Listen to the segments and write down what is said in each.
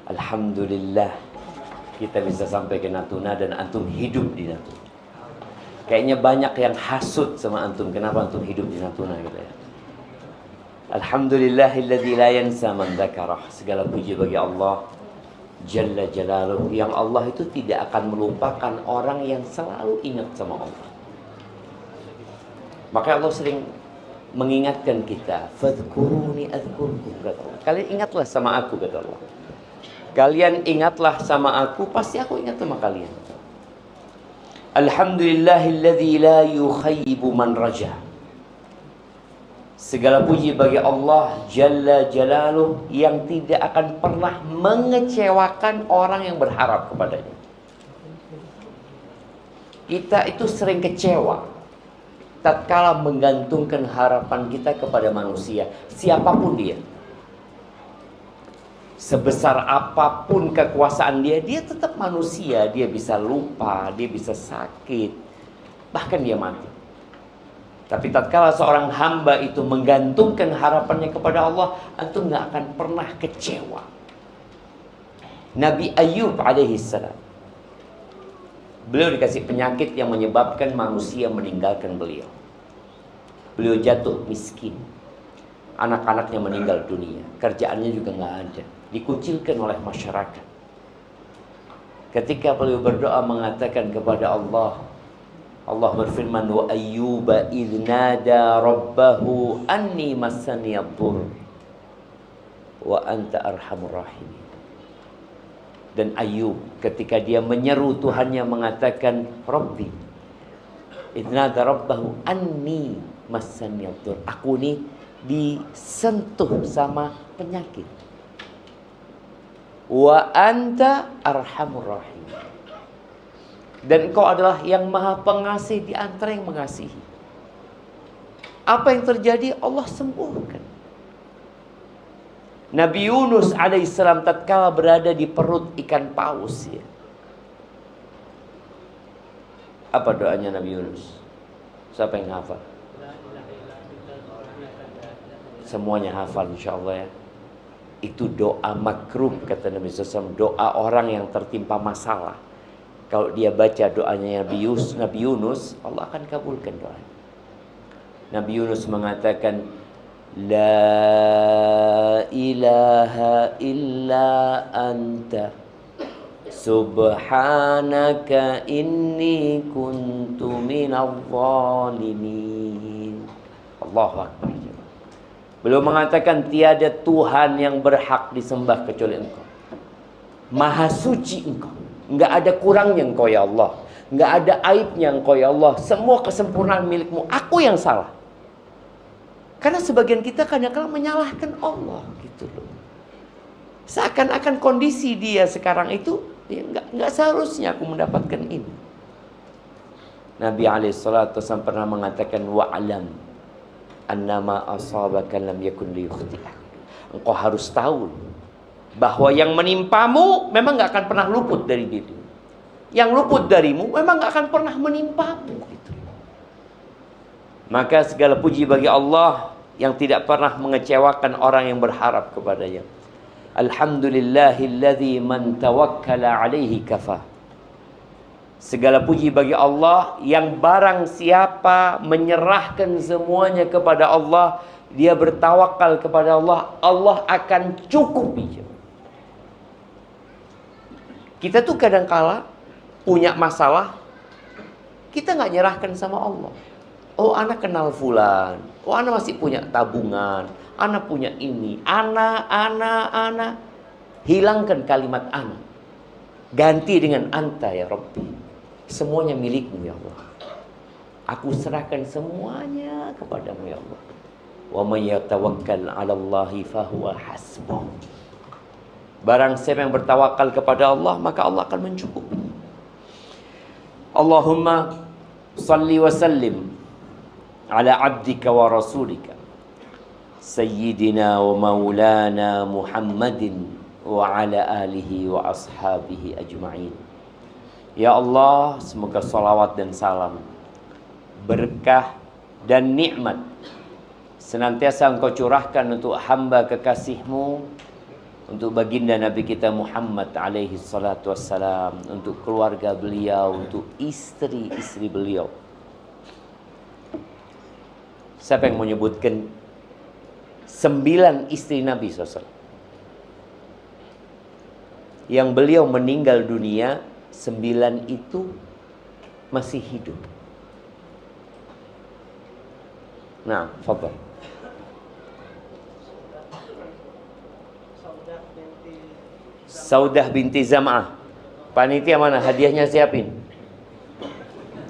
Alhamdulillah kita bisa sampai ke Natuna dan antum hidup di Natuna. Kayaknya banyak yang hasut sama antum, kenapa antum hidup di Natuna gitu ya. Alhamdulillahilladzi la yansa man dzakarah. Segala puji bagi Allah Jalla Jalaluh, yang Allah itu tidak akan melupakan orang yang selalu ingat sama Allah. Maka Allah sering mengingatkan kita, fadhkuruni adzkurkum, kata Allah. Kalian ingatlah sama aku, kata Allah. Kalian ingatlah sama aku, pasti aku ingat sama kalian. Alhamdulillahilladzi la yukhayyibu man raja. Segala puji bagi Allah Jalla Jalaluh, yang tidak akan pernah mengecewakan orang yang berharap kepadanya. Kita itu sering kecewa tatkala menggantungkan harapan kita kepada manusia, siapapun dia. Sebesar apapun kekuasaan dia, dia tetap manusia. Dia bisa lupa, dia bisa sakit, bahkan dia mati. Tapi tatkala seorang hamba itu menggantungkan harapannya kepada Allah, antum nggak akan pernah kecewa. Nabi Ayub alaihissalam, beliau dikasih penyakit yang menyebabkan manusia meninggalkan beliau. Beliau jatuh miskin, anak-anaknya meninggal dunia, kerjaannya juga nggak ada, dikucilkan oleh masyarakat. Ketika beliau berdoa mengatakan kepada Allah, Allah berfirman, wa ayyuba idh nada rabbahu anni massani ad-dhurr wa anta arhamur rahimin. Dan Ayub ketika dia menyeru Tuhannya mengatakan, Rabbi idh nada rabbahu anni massani ad-dhurr, aku ini disentuh sama penyakit, wa anta arhamur rahimin, dan engkau adalah yang maha pengasih di antara yang mengasihi. Apa yang terjadi? Allah sembuhkan. Nabi Yunus alaihissalam tatkala berada di perut ikan paus ya. Apa doanya Nabi Yunus? Siapa yang hafal? Semuanya hafal insyaallah ya. Itu doa makrub kata Nabi SAW, doa orang yang tertimpa masalah. Kalau dia baca doanya Nabi Yunus, Allah akan kabulkan doanya. Nabi Yunus mengatakan, La ilaha illa anta subhanaka inni kuntu minadh dhalimin. Allahu Akbar. Beliau mengatakan tiada Tuhan yang berhak disembah kecuali Engkau. Maha suci Engkau. Enggak ada kurangnya Engkau ya Allah. Enggak ada aibnya Engkau ya Allah. Semua kesempurnaan milikmu. Aku yang salah. Karena sebagian kita kadang-kadang menyalahkan Allah gitu loh. Seakan-akan kondisi dia sekarang itu ya enggak seharusnya aku mendapatkan ini. Nabi SAW pernah mengatakan, wa'alam annama asabaka lam yakun liyukhti'ak. Engkau harus tahu bahwa yang menimpamu memang gak akan pernah luput dari dirimu. Yang luput darimu memang gak akan pernah menimpamu gitu. Maka segala puji bagi Allah yang tidak pernah mengecewakan orang yang berharap kepadanya. Alhamdulillahilladzi man tawakkala alaihi kafah. Segala puji bagi Allah yang barang siapa menyerahkan semuanya kepada Allah, dia bertawakal kepada Allah, Allah akan cukupi. Kita tuh kadang-kala punya masalah, kita nggak nyerahkan sama Allah. Oh, anak kenal fulan. Oh, anak masih punya tabungan. Anak punya ini. Anak. Hilangkan kalimat anak. Ganti dengan anta ya Rabbi. Semuanya milikmu ya Allah. Aku serahkan semuanya kepadamu ya Allah. Wa may yatawakkal 'ala Allahi fahuwa hasbuh. Barang siapa yang bertawakal kepada Allah, maka Allah akan mencukupi. Allahumma salli wa sallim ala abdika wa rasulika sayyidina wa maulana Muhammadin wa ala alihi wa ashabihi ajma'in. Ya Allah, semoga salawat dan salam, berkah dan nikmat senantiasa Engkau curahkan untuk hamba kekasih-Mu untuk baginda Nabi kita Muhammad alaihi salatu wassalam, untuk keluarga beliau, untuk istri-istri beliau. Siapa yang menyebutkan 9 istri Nabi SAW yang beliau meninggal dunia, 9 itu masih hidup? Nah, fadhal. Saudah binti Zam'ah. Panitia mana? Hadiahnya siapin.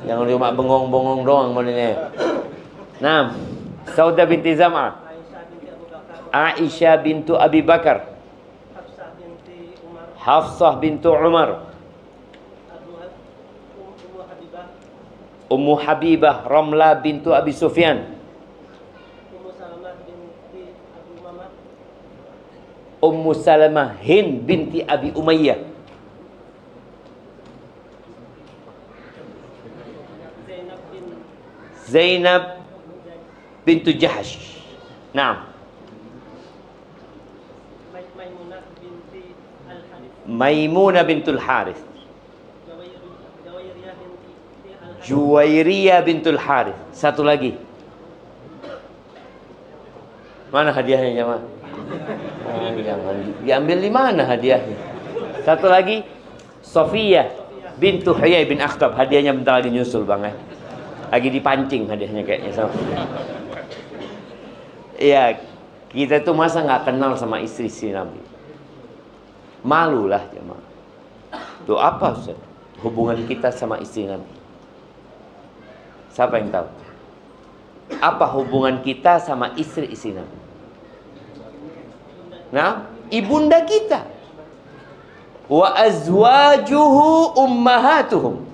Jangan cuma bengong-bengong doang modelnya. Nah, Saudah binti Zam'ah. Aisyah bintu Abi Bakar. Hafsah bintu Umar. Ummu Habibah Ramlah bintu Abi Sufyan. Ummu Salamah Hind binti Abi Umayyah. Zainab bintu Jahash. Naam. Maimunah bintul Harith. Juwairiyah bintul Harith. Satu lagi. Mana hadiahnya jemaah? Jangan diambil di mana hadiahnya? Satu lagi, Sofiyah bintu Huyai bin Akhtab. Hadiahnya bentar lagi nyusul bang ya. Lagi dipancing hadiahnya kayaknya sama. Iya, kita tuh masa nggak kenal sama istri-istri Nabi? Malulah jemaah. Tuh apa Ustaz? Hubungan kita sama istri Nabi? Siapa yang tahu? Apa hubungan kita sama istri-istri Nabi? Nah, ibunda kita. Wa azwajuhu ummahatuhum.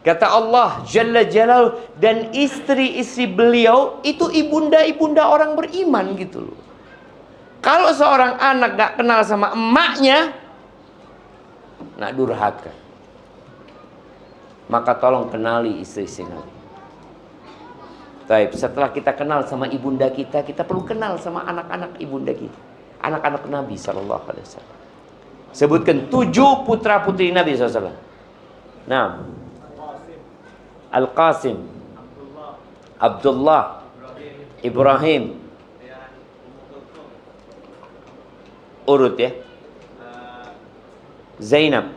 Kata Allah Jalla Jalal, dan istri-istri beliau itu ibunda-ibunda orang beriman gitu loh. Kalau seorang anak gak kenal sama emaknya, nak durhaka. Maka tolong kenali istri-istri Nabi. Baik, setelah kita kenal sama ibunda kita, kita perlu kenal sama anak-anak ibunda kita. Anak-anak Nabi SAW. Sebutkan 7 putra putri Nabi SAW. Nah, Al-Qasim, Abdullah, Ibrahim. Urut ya. Zainab,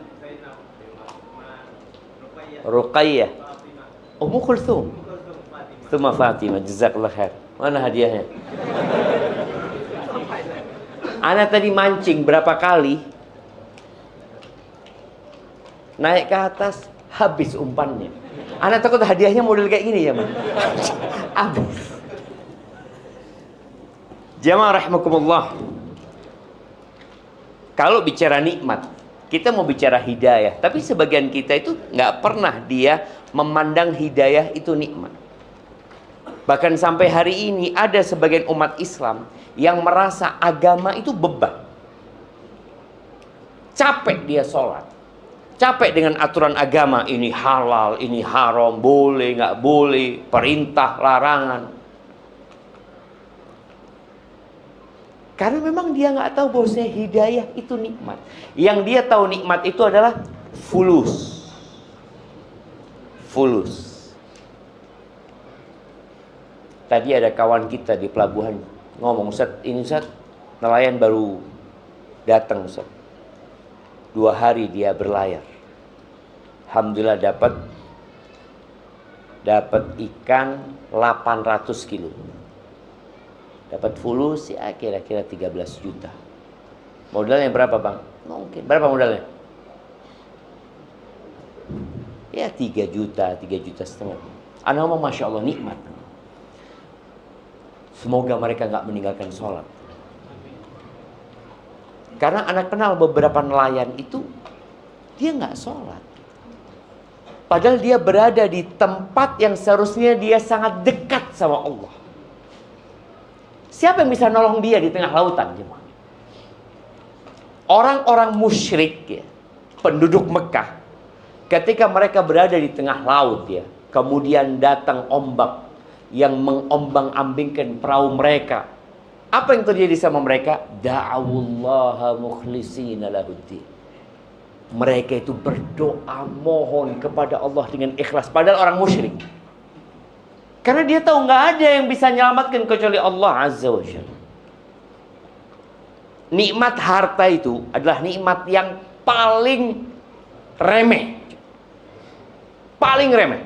Ruqayyah, Ummu Kulthum, Thumma Fatimah. Jazakallah khair. Mana hadiahnya? Ana tadi mancing berapa kali, naik ke atas, habis umpannya. Ana takut hadiahnya model kayak gini ya, Mas. Habis. Jamaah rahimakumullah. Kalau bicara nikmat, kita mau bicara hidayah, tapi sebagian kita itu nggak pernah dia memandang hidayah itu nikmat. Bahkan sampai hari ini ada sebagian umat Islam yang merasa agama itu beban. Capek dia sholat, capek dengan aturan agama, ini halal, ini haram, boleh, nggak boleh, perintah, larangan. Karena memang dia nggak tahu bahwasanya hidayah itu nikmat. Yang dia tahu nikmat itu adalah fulus. Fulus. Tadi ada kawan kita di pelabuhan ngomong, Ustaz, ini Ustaz, nelayan baru datang Ustaz. 2 hari dia berlayar. Alhamdulillah dapat ikan 800 kilo. Dapat fulus ya kira-kira 13 juta. Modalnya berapa bang? Mungkin. Berapa modalnya? Ya 3 juta, 3,5 juta. Anak ngomong Masya Allah nikmat. Semoga mereka nggak meninggalkan sholat. Karena anak kenal beberapa nelayan itu, dia nggak sholat. Padahal dia berada di tempat yang seharusnya dia sangat dekat sama Allah. Siapa yang bisa nolong dia di tengah lautan? Orang-orang musyrik ya, penduduk Mekah, ketika mereka berada di tengah laut ya, kemudian datang ombak yang mengombang-ambingkan perahu mereka. Apa yang terjadi sama mereka? Da'awullaha mukhlishina lahuddin. Mereka itu berdoa mohon kepada Allah dengan ikhlas, padahal orang musyrik. Karena dia tahu nggak ada yang bisa menyelamatkan kecuali Allah Azza wa Jalla. Nikmat harta itu adalah nikmat yang paling remeh. Paling remeh.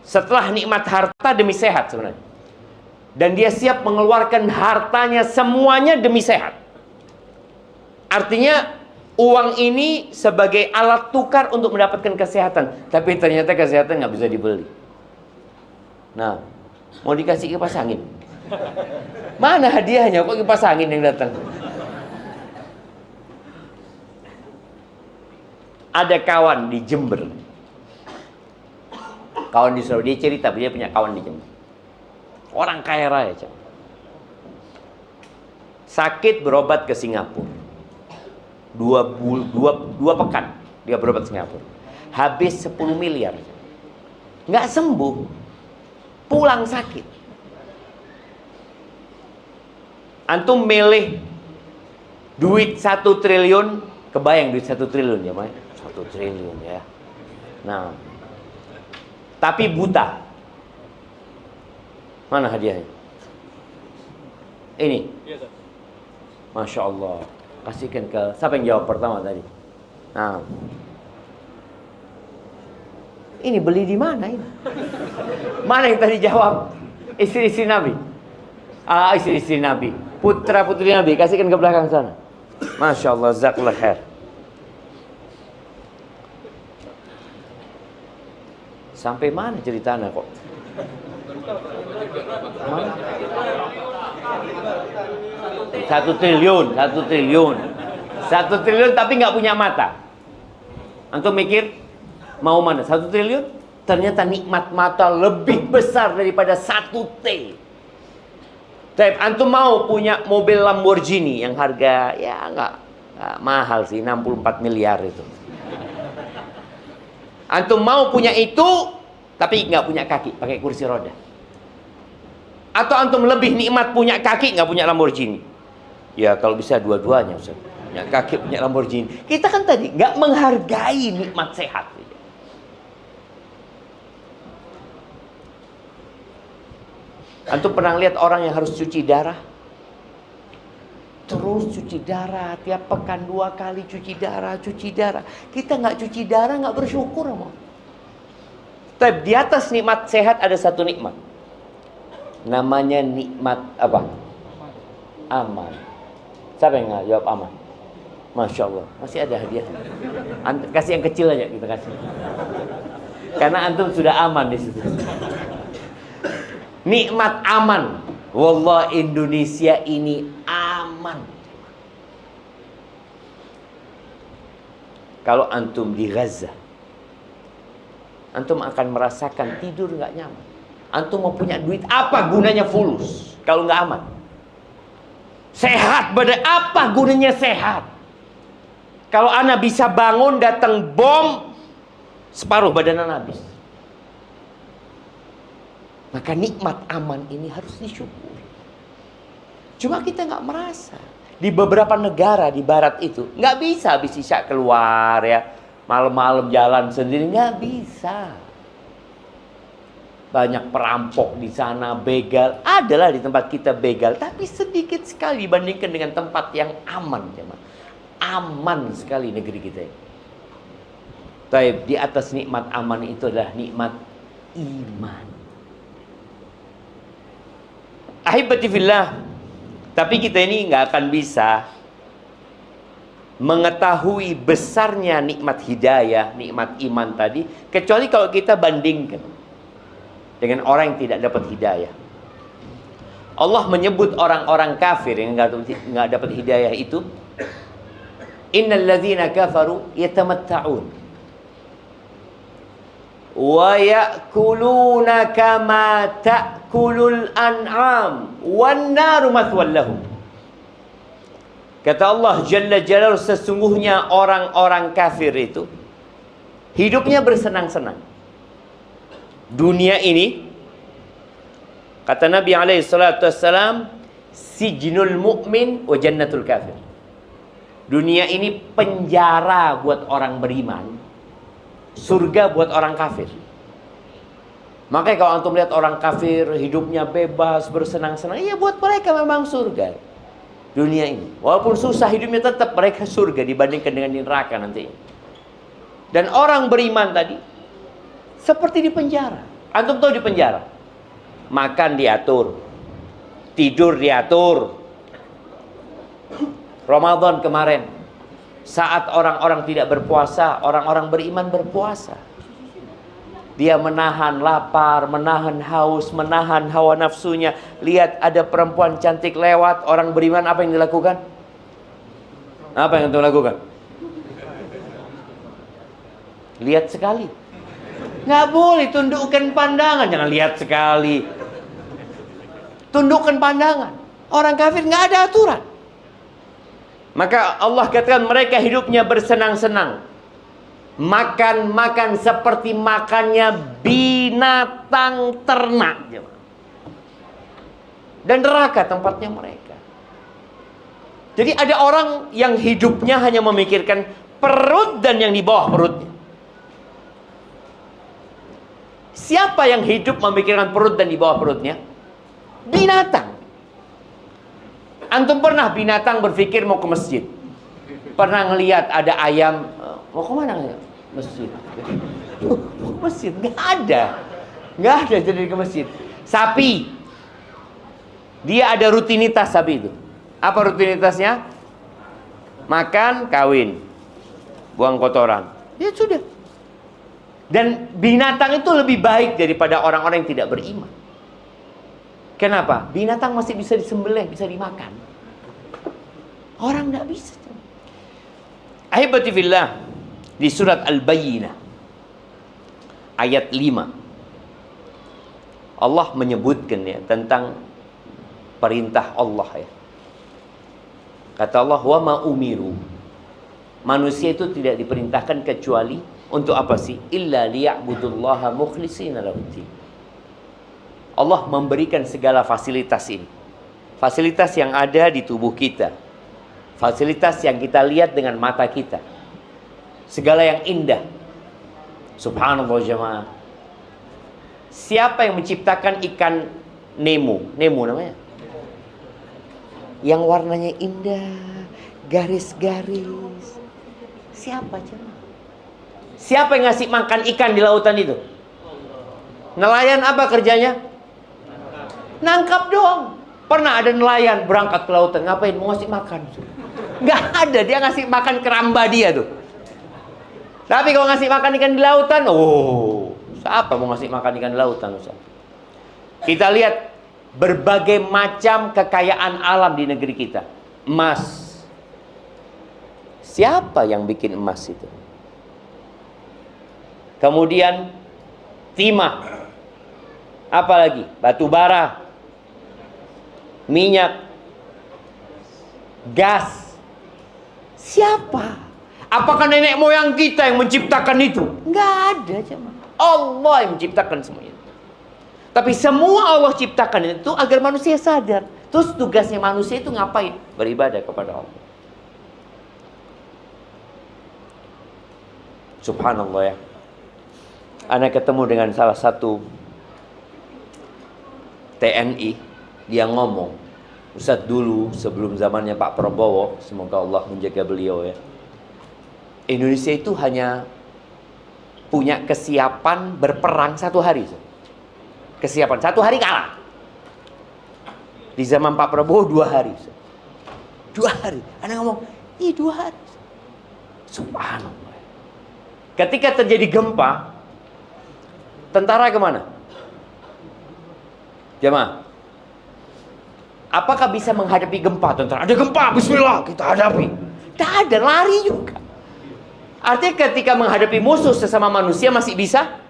Setelah nikmat harta demi sehat sebenarnya. Dan dia siap mengeluarkan hartanya semuanya demi sehat. Artinya uang ini sebagai alat tukar untuk mendapatkan kesehatan. Tapi ternyata kesehatan nggak bisa dibeli. Nah, mau dikasih kipas angin. Mana hadiahnya? Kok kipas angin yang datang? Ada kawan di Jember. Kawan di Surabaya, dia cerita, dia punya kawan di Jember. Orang kaya raya, sakit berobat ke Singapura. Dua pekan dia berobat ke Singapura. Habis 10 miliar. Nggak sembuh. Pulang sakit. Antum milih duit 1 triliun, kebayang duit 1 triliun ya, Mas? 1 triliun ya. Nah, tapi buta. Mana hadiahnya? Ini. Masya Allah. Kasihkan ke siapa yang jawab pertama tadi? Nah, ini beli di mana ini? Mana yang tadi jawab? Istri-istri Nabi. Istri-istri Nabi. Putra-putri Nabi. Kasihkan ke belakang sana. Masya Allah. Jazakallah khair. Sampai mana ceritanya kok? Mana? 1 triliun, 1 triliun. 1 triliun tapi nggak punya mata. Antum mikir mau mana? 1 triliun? Ternyata nikmat mata lebih besar daripada 1 T. Tapi antum mau punya mobil Lamborghini yang harga ya nggak mahal sih, 64 miliar itu. Antum mau punya itu tapi nggak punya kaki, pakai kursi roda. Atau antum lebih nikmat punya kaki nggak punya Lamborghini? Ya kalau bisa dua-duanya, Ustaz. Punya kaki punya Lamborghini. Kita kan tadi nggak menghargai nikmat sehat. Antum pernah lihat orang yang harus cuci darah? Terus cuci darah, tiap pekan 2 kali cuci darah, cuci darah. Kita nggak cuci darah, nggak bersyukur, Mas. Tapi di atas nikmat sehat ada satu nikmat. Namanya nikmat apa? Aman. Siapa yang jawab aman? Masya Allah, masih ada hadiah. Kasih yang kecil aja kita kasih. Karena antum sudah aman di situ. Nikmat aman. Wallah Indonesia ini aman. Kalau antum di Gaza, antum akan merasakan tidur nggak nyaman. Antum mau punya duit, apa gunanya fulus kalau nggak aman? Sehat badan, apa gunanya sehat? Kalau anak bisa bangun datang bom, separuh badan anak habis. Maka nikmat aman ini harus disyukuri. Cuma kita nggak merasa. Di beberapa negara di barat itu nggak bisa habis isya keluar ya, malam-malam jalan sendiri, nggak bisa. Banyak perampok di sana, begal. Adalah di tempat kita begal, tapi sedikit sekali dibandingkan dengan tempat yang aman, teman. Aman sekali negeri kita ini. Taib, di atas nikmat aman itu adalah nikmat iman. Ahibati fillah. Tapi kita ini nggak akan bisa mengetahui besarnya nikmat hidayah, nikmat iman tadi, kecuali kalau kita bandingkan dengan orang yang tidak dapat hidayah. Allah menyebut orang-orang kafir yang nggak dapat hidayah itu, innal ladzina kafaru yatamatta'un wa ya'kuluna kama ta'kulul an'am wan naru mathwal lahum. Kata Allah Jalla Jalaluhu, sesungguhnya orang-orang kafir itu hidupnya bersenang-senang. Dunia ini Kata Nabi SAW, sijnul mu'min wa jannatul kafir. Dunia ini penjara buat orang beriman, surga buat orang kafir. Makanya kalau antum lihat orang kafir hidupnya bebas, bersenang-senang, ya buat mereka memang surga dunia ini. Walaupun susah hidupnya, tetap mereka surga dibandingkan dengan di neraka nanti. Dan orang beriman tadi seperti di penjara. Antum tahu di penjara, makan diatur, tidur diatur. Ramadan kemarin, saat orang-orang tidak berpuasa, orang-orang beriman berpuasa. Dia menahan lapar, menahan haus, menahan hawa nafsunya. Lihat ada perempuan cantik lewat, orang beriman apa yang dilakukan? Apa yang dilakukan? Lihat sekali. Nggak boleh tundukkan pandangan, jangan lihat sekali. Tundukkan pandangan. Orang kafir nggak ada aturan. Maka Allah katakan mereka hidupnya bersenang-senang. Makan seperti makannya binatang ternak. Dan neraka tempatnya mereka. Jadi ada orang yang hidupnya hanya memikirkan perut dan yang di bawah perutnya. Siapa yang hidup memikirkan perut dan di bawah perutnya? Binatang. Antum pernah binatang berpikir mau ke masjid? Pernah ngelihat ada ayam, mau ke mana? Masjid. Masjid, nggak ada. Nggak ada jadi ke masjid. Sapi. Dia ada rutinitas sapi itu. Apa rutinitasnya? Makan, kawin. Buang kotoran. Ya sudah. Dan binatang itu lebih baik daripada orang-orang yang tidak beriman. Kenapa? Binatang masih bisa disembelih, bisa dimakan. Orang nggak bisa. Ahibati fillah, di surat Al-Bayyinah ayat 5 Allah menyebutkan ya tentang perintah Allah ya. Kata Allah, wa ma umiru. Manusia itu tidak diperintahkan kecuali untuk apa sih? Illa liya'budullaha mukhlishina lahuddin. Allah memberikan segala fasilitas ini. Fasilitas yang ada di tubuh kita. Fasilitas yang kita lihat dengan mata kita. Segala yang indah. Subhanallah jemaah. Siapa yang menciptakan ikan Nemo? Nemo namanya. Yang warnanya indah, garis-garis. Siapa jemaah? Siapa yang ngasih makan ikan di lautan itu? Nelayan apa kerjanya? Nangkap doang. Pernah ada nelayan berangkat ke lautan, ngapain? Mau ngasih makan. Nggak ada, dia ngasih makan keramba dia tuh. Tapi kalau ngasih makan ikan di lautan, oh, siapa mau ngasih makan ikan di lautan? Ustaz? Kita lihat berbagai macam kekayaan alam di negeri kita. Emas. Siapa yang bikin emas itu? Kemudian timah. Apalagi? Batu bara. Minyak. Gas. Siapa? Apakah nenek moyang kita yang menciptakan itu? Enggak ada, cuma Allah yang menciptakan semuanya. Tapi semua Allah ciptakan itu agar manusia sadar. Terus tugasnya manusia itu ngapain? Beribadah kepada Allah. Subhanallah ya. Ana ketemu dengan salah satu TNI, dia ngomong, Ustaz, dulu sebelum zamannya Pak Prabowo, semoga Allah menjaga beliau ya, Indonesia itu hanya punya kesiapan berperang 1 hari. Kesiapan 1 hari kalah. Di zaman Pak Prabowo 2 hari. 2 hari. Anda ngomong, 2 hari. Subhanallah. Ketika terjadi gempa, tentara kemana? Jemaah, apakah bisa menghadapi gempa tentara? Ada gempa, bismillah, kita hadapi. Tidak ada, lari juga. Artinya ketika menghadapi musuh sesama manusia masih bisa?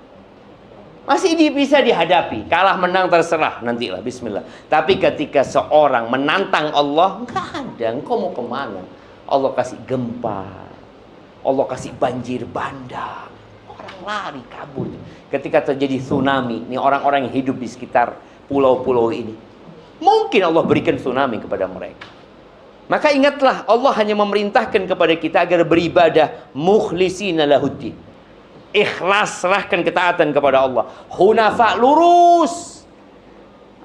Masih bisa dihadapi. Kalah menang terserah, nantilah, bismillah. Tapi ketika seorang menantang Allah, nggak ada, engkau mau kemana? Allah kasih gempa, Allah kasih banjir bandang, orang lari kabur. Ketika terjadi tsunami, ini orang-orang yang hidup di sekitar pulau-pulau ini. Mungkin Allah berikan tsunami kepada mereka. Maka ingatlah, Allah hanya memerintahkan kepada kita agar beribadah mukhlisina lahuddin. Ikhlas, serahkan ketaatan kepada Allah. Hunafa, lurus.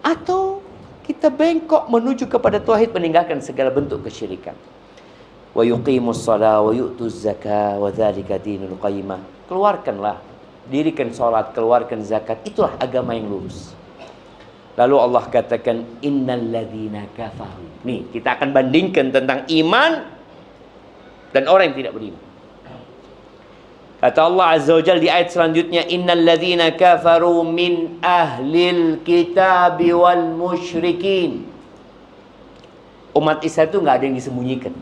Atau kita bengkok menuju kepada tauhid, meninggalkan segala bentuk kesyirikan. Wa yuqimus shalah wa yu'tuz zakah wa dzalika dinul qayyimah. Keluarkanlah, dirikan salat, keluarkan zakat, itulah agama yang lurus. Lalu Allah katakan innal ladzina kafaru. Nih, kita akan bandingkan tentang iman dan orang yang tidak beriman. Kata Allah Azza wa Jalla di ayat selanjutnya, innal ladzina kafaru min ahlil kitabi wal musyrikin. Umat Islam itu nggak ada yang disembunyikan.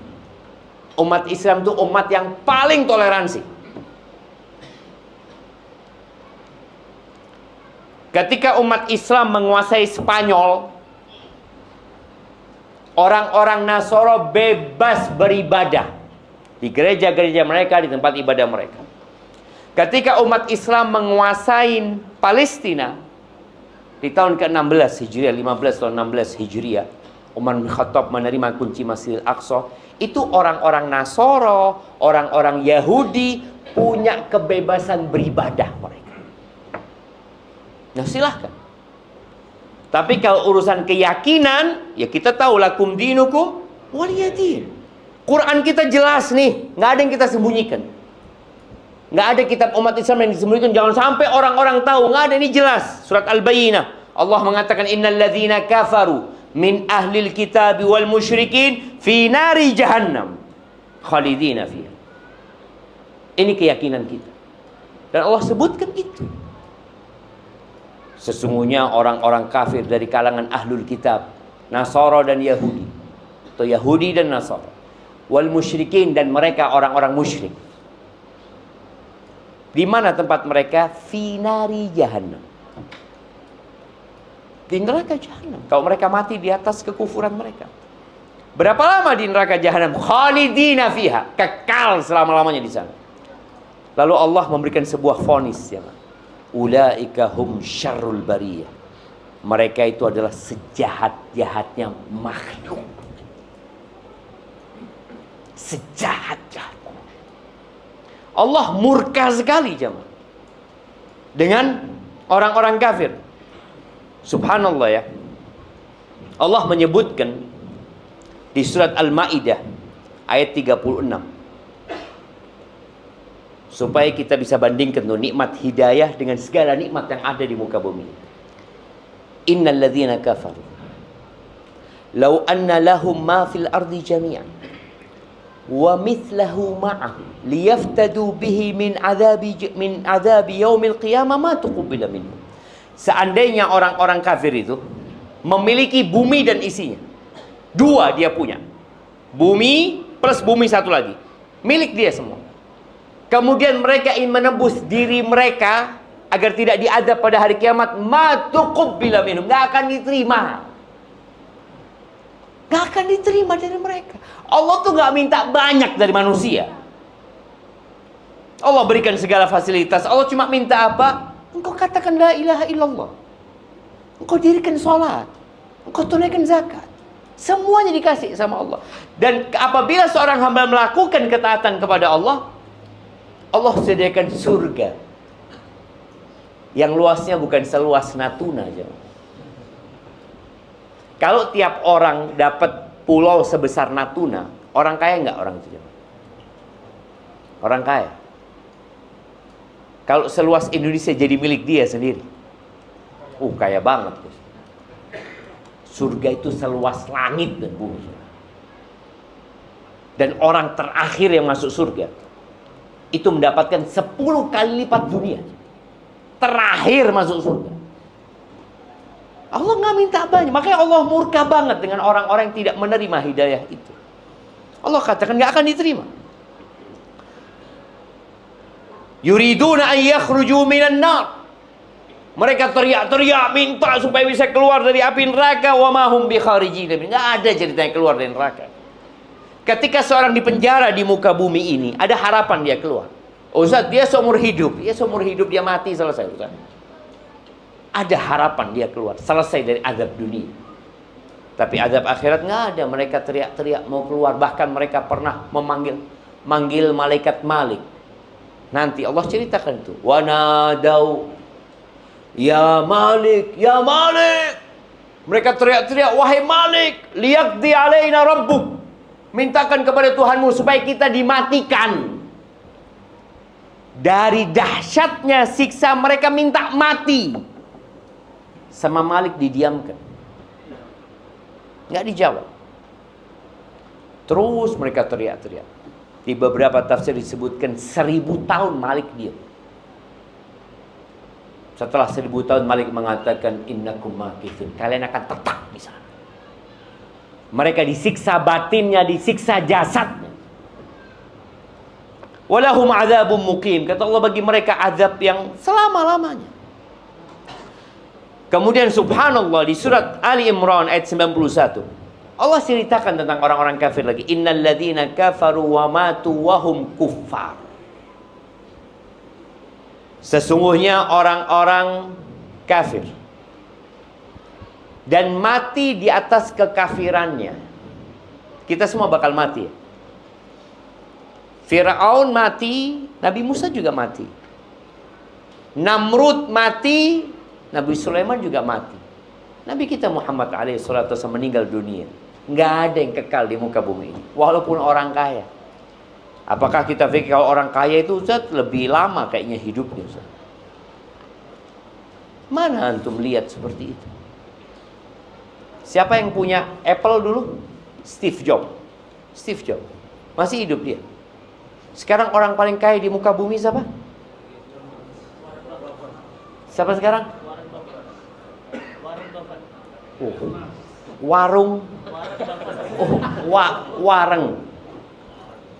Umat Islam itu umat yang paling toleransi. Ketika umat Islam menguasai Spanyol, orang-orang Nasoro bebas beribadah di gereja-gereja mereka, di tempat ibadah mereka. Ketika umat Islam menguasai Palestina di tahun ke-16 Hijriah, 15 tahun 16 Hijriah, Umar bin Khattab menerima kunci Masjidil Aqsa. Itu orang-orang Nasoro, orang-orang Yahudi punya kebebasan beribadah mereka. Nah, silahkan. Tapi kalau urusan keyakinan, ya kita tahu lakum dinukum waliyadin. Quran kita jelas nih, nggak ada yang kita sembunyikan. Nggak ada kitab umat Islam yang disembunyikan. Jangan sampai orang-orang tahu. Nggak ada, ini jelas. Surat Al-Bayyinah. Allah mengatakan innal ladzina kafaru min ahlil kitabi wal musyrikin fi nari jahannam khalidina fiha. Ini keyakinan kita. Dan Allah sebutkan itu. Sesungguhnya orang-orang kafir dari kalangan ahlul kitab, Nasara dan Yahudi, atau Yahudi dan Nasara, wal musyrikin, dan mereka orang-orang musyrik. Di mana tempat mereka? Fi nari jahannam. Di neraka jahanam. Kalau mereka mati di atas kekufuran mereka. Berapa lama di neraka jahanam? Khalidina fiha, kekal selama-lamanya di sana. Lalu Allah memberikan sebuah vonis, ya, ulaika hum syarrul bariyah. Mereka itu adalah sejahat-jahatnya makhluk. Sejahat-jahat. Allah murka sekali, jemaah, dengan orang-orang kafir. Subhanallah, ya. Allah menyebutkan di surat Al-Maidah ayat 36, supaya kita bisa bandingkan tuh nikmat hidayah dengan segala nikmat yang ada di muka bumi. Innal ladzina kafaru law anna lahum ma fil ardi jami'an wa mithlahu ma'ahu liyaftadu bihi min adzabi yaumil qiyamah ma tuqbila minhum. Seandainya orang-orang kafir itu memiliki bumi dan isinya, dua dia punya, bumi plus bumi satu lagi, milik dia semua. Kemudian mereka ingin menembus diri mereka agar tidak diadab pada hari kiamat, ma tuqbila minhum, nggak akan diterima. Nggak akan diterima dari mereka. Allah tuh nggak minta banyak dari manusia. Allah berikan segala fasilitas. Allah cuma minta apa? Engkau katakan la ilaha illallah, engkau dirikan sholat, engkau tunaikan zakat. Semuanya dikasih sama Allah. Dan apabila seorang hamba melakukan ketaatan kepada Allah, Allah sediakan surga yang luasnya bukan seluas Natuna aja. Kalau tiap orang dapat pulau sebesar Natuna, orang kaya nggak orang itu? Orang kaya. Kalau seluas Indonesia jadi milik dia sendiri, kaya banget. Surga itu seluas langit dan bumi. Dan orang terakhir yang masuk surga itu mendapatkan 10 kali lipat dunia. Terakhir masuk surga. Allah nggak minta banyak. Makanya Allah murka banget dengan orang-orang yang tidak menerima hidayah itu. Allah katakan nggak akan diterima. Yuriduna an yakhruju minan nar. Mereka teriak-teriak minta supaya bisa keluar dari api neraka. Wa ma hum bikharijin. Nggak ada ceritanya keluar dari neraka. Ketika seorang dipenjara di muka bumi ini, ada harapan dia keluar. Ustaz, dia seumur hidup. Dia seumur hidup, dia mati, selesai, Ustaz. ada harapan dia keluar, selesai dari azab dunia. Tapi azab akhirat nggak ada. Mereka teriak-teriak mau keluar. Bahkan mereka pernah manggil malaikat Malik. Nanti Allah ceritakan itu. Wa nadau ya Malik, ya Malik. Mereka teriak-teriak, wahai Malik, liyaqdi alaina rabbuk. Mintakan kepada Tuhanmu supaya kita dimatikan. Dari dahsyatnya siksa mereka minta mati. Sama Malik didiamkan. Nggak dijawab. Terus mereka teriak-teriak. Di beberapa tafsir disebutkan 1000 tahun Malik diam. Setelah 1000 tahun Malik mengatakan innakum makithun. Kalian akan tetap di sana. Mereka disiksa batinnya, disiksa jasadnya. Walahum adzabun muqim. Kata Allah, bagi mereka azab yang selama-lamanya. Kemudian subhanallah di surat Ali Imran ayat 91. Allah ceritakan tentang orang-orang kafir lagi. Innal ladzina kafaru wa matu wa hum kuffar. Sesungguhnya orang-orang kafir dan mati di atas kekafirannya. Kita semua bakal mati. Firaun mati, Nabi Musa juga mati. Namrud mati, Nabi Sulaiman juga mati. Nabi kita Muhammad alaihissalatu wassalam meninggal dunia. Nggak ada yang kekal di muka bumi ini, walaupun orang kaya. Apakah kita pikir kalau orang kaya itu Ustaz lebih lama kayaknya hidupnya Ustaz? Mana antum lihat seperti itu? Siapa yang punya Apple dulu? Steve Jobs. Steve Jobs masih hidup dia. Sekarang orang paling kaya di muka bumi siapa? Siapa sekarang? Warung.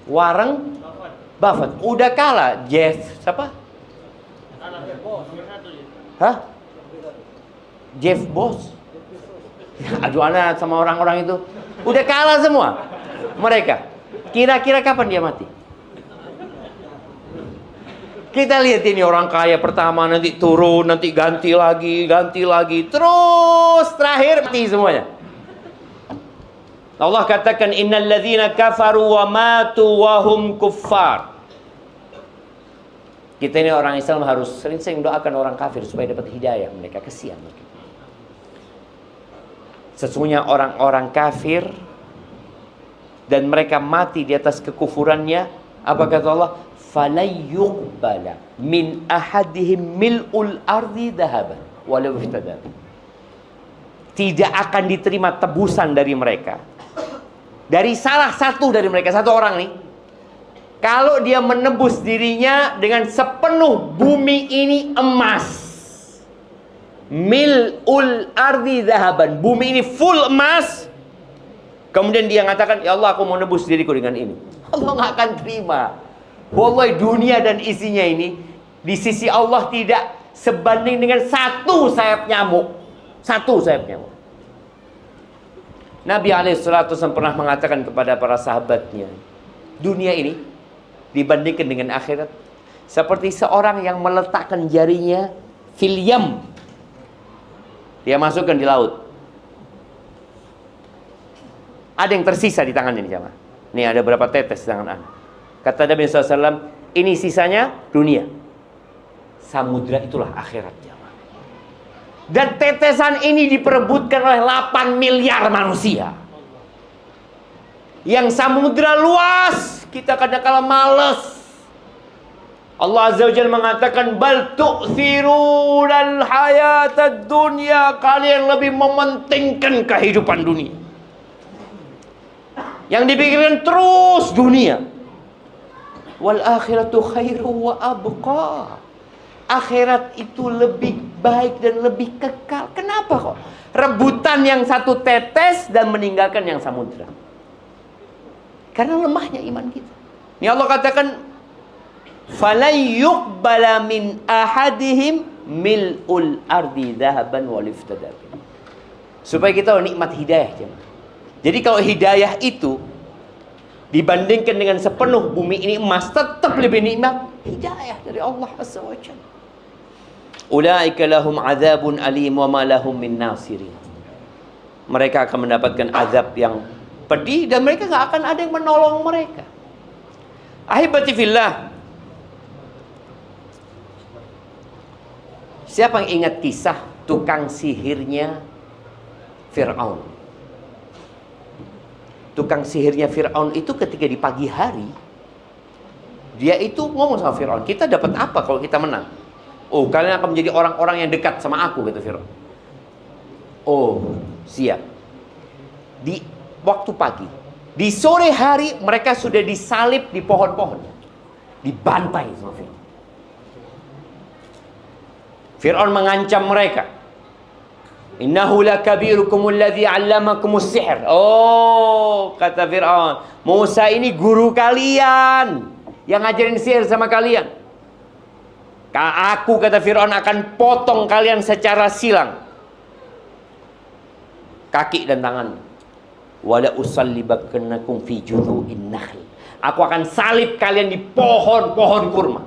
Warren Buffett. Udah kalah Jeff siapa? Hah? Jeff Bezos. Aduh anak sama orang-orang itu udah kalah semua mereka. Kira-kira kapan dia mati? Kita lihat ini orang kaya pertama, nanti turun, nanti ganti lagi, terus terakhir mati semuanya. Allah katakan innal ladzina kafaru wa matu wa hum kuffar. Kita ini orang Islam harus sering-sering doakan orang kafir supaya dapat hidayah. Mereka kesian. Sesungguhnya orang-orang kafir dan mereka mati di atas kekufurannya, apa kata Allah? Falayyuqbala min ahadihim mil'ul ardi dhahaban walau iftada. Tidak akan diterima tebusan dari mereka. Dari salah satu dari mereka, satu orang nih, kalau dia menebus dirinya dengan sepenuh bumi ini emas. Mil'ul ardi dhahaban. Bumi ini full emas. Kemudian dia mengatakan, ya Allah aku mau nebus diriku dengan ini. Allah nggak akan terima. Wallahi dunia dan isinya ini di sisi Allah tidak sebanding dengan satu sayap nyamuk. Satu sayap nyamuk. Nabi SAW pernah mengatakan kepada para sahabatnya, dunia ini dibandingkan dengan akhirat seperti seorang yang meletakkan jarinya fil yam. Dia masukkan di laut. Ada yang tersisa di tangan ini jamaah. Nih ada berapa tetes di tangan Anda. Kata Nabi SAW, ini sisanya dunia. Samudra itulah akhirat jamaah. Dan tetesan ini diperebutkan oleh 8 miliar manusia. Yang samudra luas, kita kadang-kala malas. Allah Azza wa Jalla mengatakan, bal tu'thirunal hayatad dunya. Kalian lebih mementingkan kehidupan dunia. Yang dipikirkan terus dunia. Wal akhiratu khairu wa abqa. Akhirat itu lebih baik dan lebih kekal. Kenapa kok? Rebutan yang satu tetes dan meninggalkan yang samudra. Karena lemahnya iman kita. Ini Allah katakan, falayyuqbala min ahadihim mil'ul ardi dhahaban wal iftada. Supaya kita nikmat hidayah jemaah. Jadi kalau hidayah itu dibandingkan dengan sepenuh bumi ini emas, tetap lebih nikmat hidayah dari Allah Azza wa Jalla. Ulaika lahum adzabun alim wa ma lahum min nasirin. Mereka akan mendapatkan azab yang pedih dan mereka nggak akan ada yang menolong mereka. Ahibati fillah. Siapa yang ingat kisah tukang sihirnya Fir'aun? Tukang sihirnya Fir'aun itu ketika di pagi hari, dia itu ngomong sama Fir'aun, kita dapat apa kalau kita menang? Oh, kalian akan menjadi orang-orang yang dekat sama aku, kata Fir'aun. Oh, siap. Di waktu pagi, di sore hari mereka sudah disalib di pohon-pohon, dibantai sama Fir'aun. Fir'aun mengancam mereka. Innahu lakabirukumul ladzi 'allamakumus sihr. Oh, kata Fir'aun, Musa ini guru kalian yang ngajarin sihir sama kalian. Aku, kata Fir'aun, akan potong kalian secara silang, kaki dan tangan. Wala usallibakannakum fi judhu'in nakhl. Aku akan salib kalian di pohon-pohon kurma.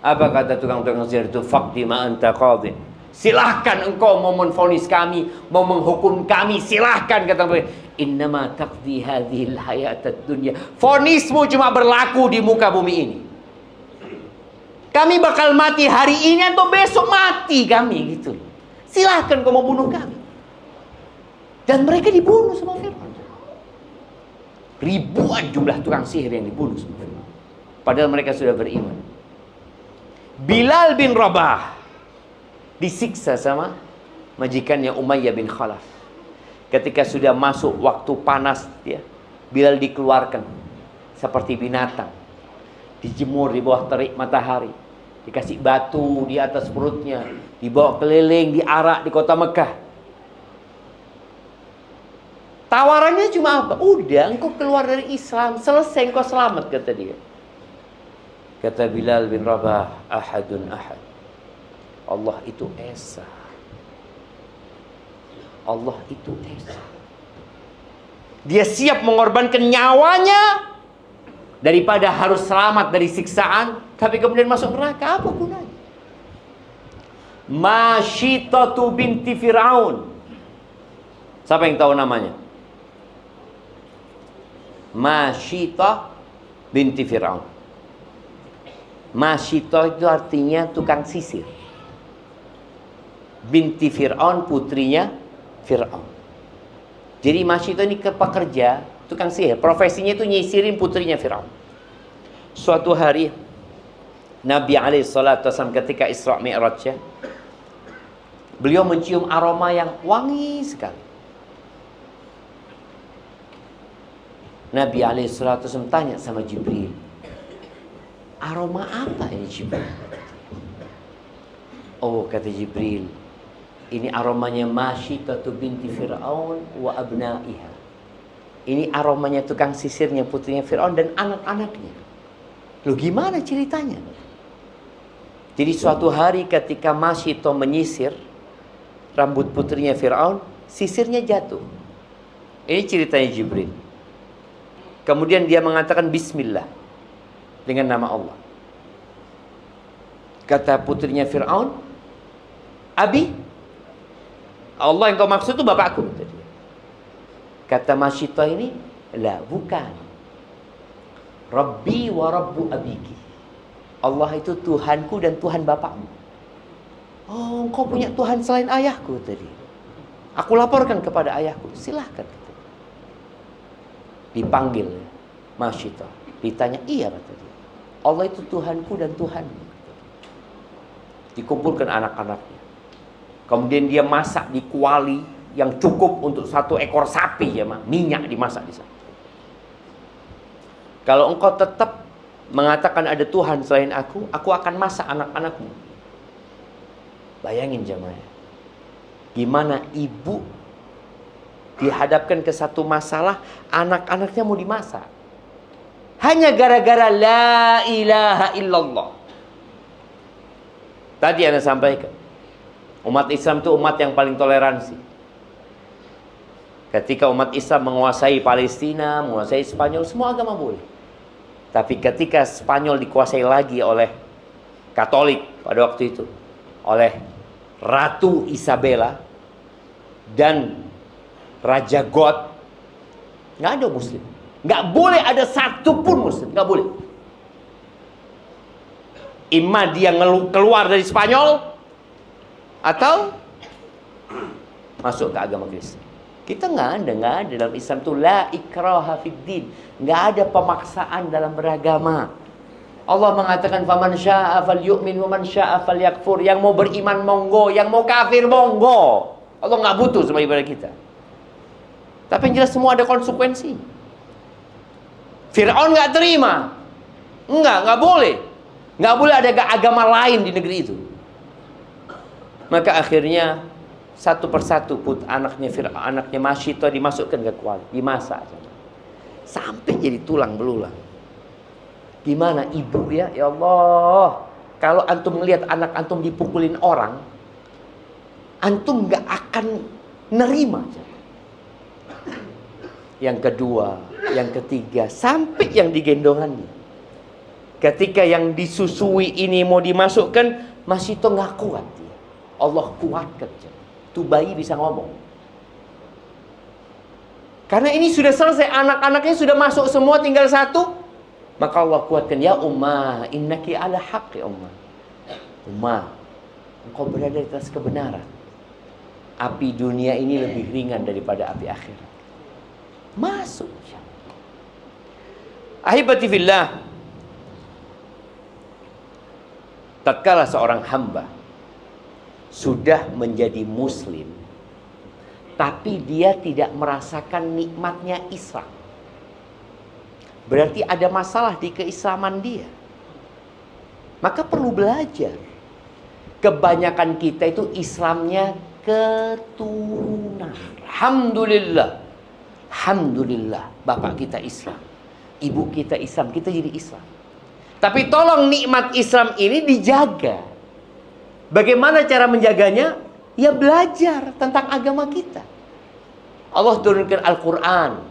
Apa kata tukang-tukang sihir itu? Faqdi ma anta qadhi. Silahkan engkau mau menvonis kami, mau menghukum kami, silahkan, kata mereka. Innama taqdi hadhil hayatad dunya. Vonismu cuma berlaku di muka bumi ini. Kami bakal mati hari ini atau besok mati kami, gitu. Silahkan kau mau bunuh kami. Dan mereka dibunuh sama Fir'aun. Ribuan jumlah tukang sihir yang dibunuh sama Fir'aun. Padahal mereka sudah beriman. Bilal bin Rabah disiksa sama majikannya Umayyah bin Khalaf. Ketika sudah masuk waktu panas, ya, Bilal dikeluarkan seperti binatang, dijemur di bawah terik matahari, dikasih batu di atas perutnya, dibawa keliling, diarak di kota Mekah. Tawarannya cuma apa? Udah, engkau keluar dari Islam, selesai, engkau selamat, kata dia. Kata Bilal bin Rabah, ahadun ahad. Allah itu esa. Allah itu esa. Dia siap mengorbankan nyawanya daripada harus selamat dari siksaan, tapi kemudian masuk neraka. Apa gunanya? Masyitatu binti Fir'aun. Siapa yang tahu namanya? Masyitah binti Fir'aun. Masyitah itu artinya tukang sisir. Binti Fir'aun, putrinya Fir'aun. Jadi Masyitah ini pekerja, tukang sihir. Profesinya itu nyisirin putrinya Fir'aun. Suatu hari Nabi SAW ketika Isra Mi'rajnya, beliau mencium aroma yang wangi sekali. Nabi SAW tanya sama Jibril, aroma apa ini Jibril? Oh, kata Jibril, ini aromanya Masyitatu binti Fir'aun wa abna'iha. Ini aromanya tukang sisirnya putrinya Fir'aun dan anak-anaknya. Loh, gimana ceritanya? Jadi suatu hari ketika Masyitah menyisir rambut putrinya Fir'aun, sisirnya jatuh. Ini ceritanya Jibril. Kemudian dia mengatakan Bismillah dengan nama Allah. Kata putrinya Fir'aun, Abi, Allah yang kau maksud itu bapakku. Kata Masyitah ini, lah, bukan. Rabbi wa Rabbu abiki. Allah itu Tuhanku dan Tuhan bapakmu. Oh, engkau punya Tuhan selain ayahku tadi. Aku laporkan kepada ayahku. Silahkan. Dipanggil Masyitah. Ditanya, iya, kata dia. Allah itu Tuhanku dan Tuhanmu. Dikumpulkan anak-anaknya. Kemudian dia masak di kuali yang cukup untuk 1 ekor sapi, ya, minyak dimasak di sana. Kalau engkau tetap mengatakan ada Tuhan selain aku akan masak anak-anakmu. Bayangin jemaah, gimana ibu dihadapkan ke satu masalah, anak-anaknya mau dimasak hanya gara-gara la ilaha illallah. Tadi Anda sampaikan, umat Islam itu umat yang paling toleransi. Ketika umat Islam menguasai Palestina, menguasai Spanyol, semua agama boleh. Tapi ketika Spanyol dikuasai lagi oleh Katolik pada waktu itu, oleh Ratu Isabella dan Raja God. Nggak ada Muslim. Nggak boleh ada satupun Muslim. Nggak boleh. Imma dia keluar dari Spanyol atau masuk ke agama Kristen. Kita nggak ada dalam Islam itu la ikraha fid din. Nggak ada pemaksaan dalam beragama. Allah mengatakan faman syaa'a falyu'min wa man syaa'a falyakfur. Yang mau beriman monggo, yang mau kafir monggo. Allah nggak butuh sama ibadah kita. Tapi yang jelas semua ada konsekuensi. Fir'aun nggak terima. Nggak boleh. Nggak boleh ada agama lain di negeri itu. Maka akhirnya satu persatu anaknya Fir'aun, anaknya Masyitah dimasukkan ke kuali, dimasak sampai jadi tulang belulang. Gimana ibu ya? Ya Allah, kalau antum melihat anak antum dipukulin orang, antum nggak akan nerima. Yang kedua, yang ketiga, sampai yang digendongannya. Ketika yang disusui ini mau dimasukkan, Masyitah nggak kuat dia. Allah kuatkan. Tuh bayi bisa ngomong. Karena ini sudah selesai, anak-anaknya sudah masuk semua, tinggal satu. Maka Allah kuatkan, ya Ummah, innaki ala haqqi Ummah. Ummah, engkau berada di atas kebenaran. Api dunia ini lebih ringan daripada api akhirat. Masuk. Ahibati fillah, tatkala seorang hamba sudah menjadi muslim, tapi dia tidak merasakan nikmatnya Islam, berarti ada masalah di keislaman dia. Maka perlu belajar. Kebanyakan kita itu Islamnya keturunan. Alhamdulillah. Alhamdulillah, bapak kita Islam, ibu kita Islam, kita jadi Islam. Tapi tolong nikmat Islam ini dijaga. Bagaimana cara menjaganya? Ya belajar tentang agama kita. Allah turunkan Al-Quran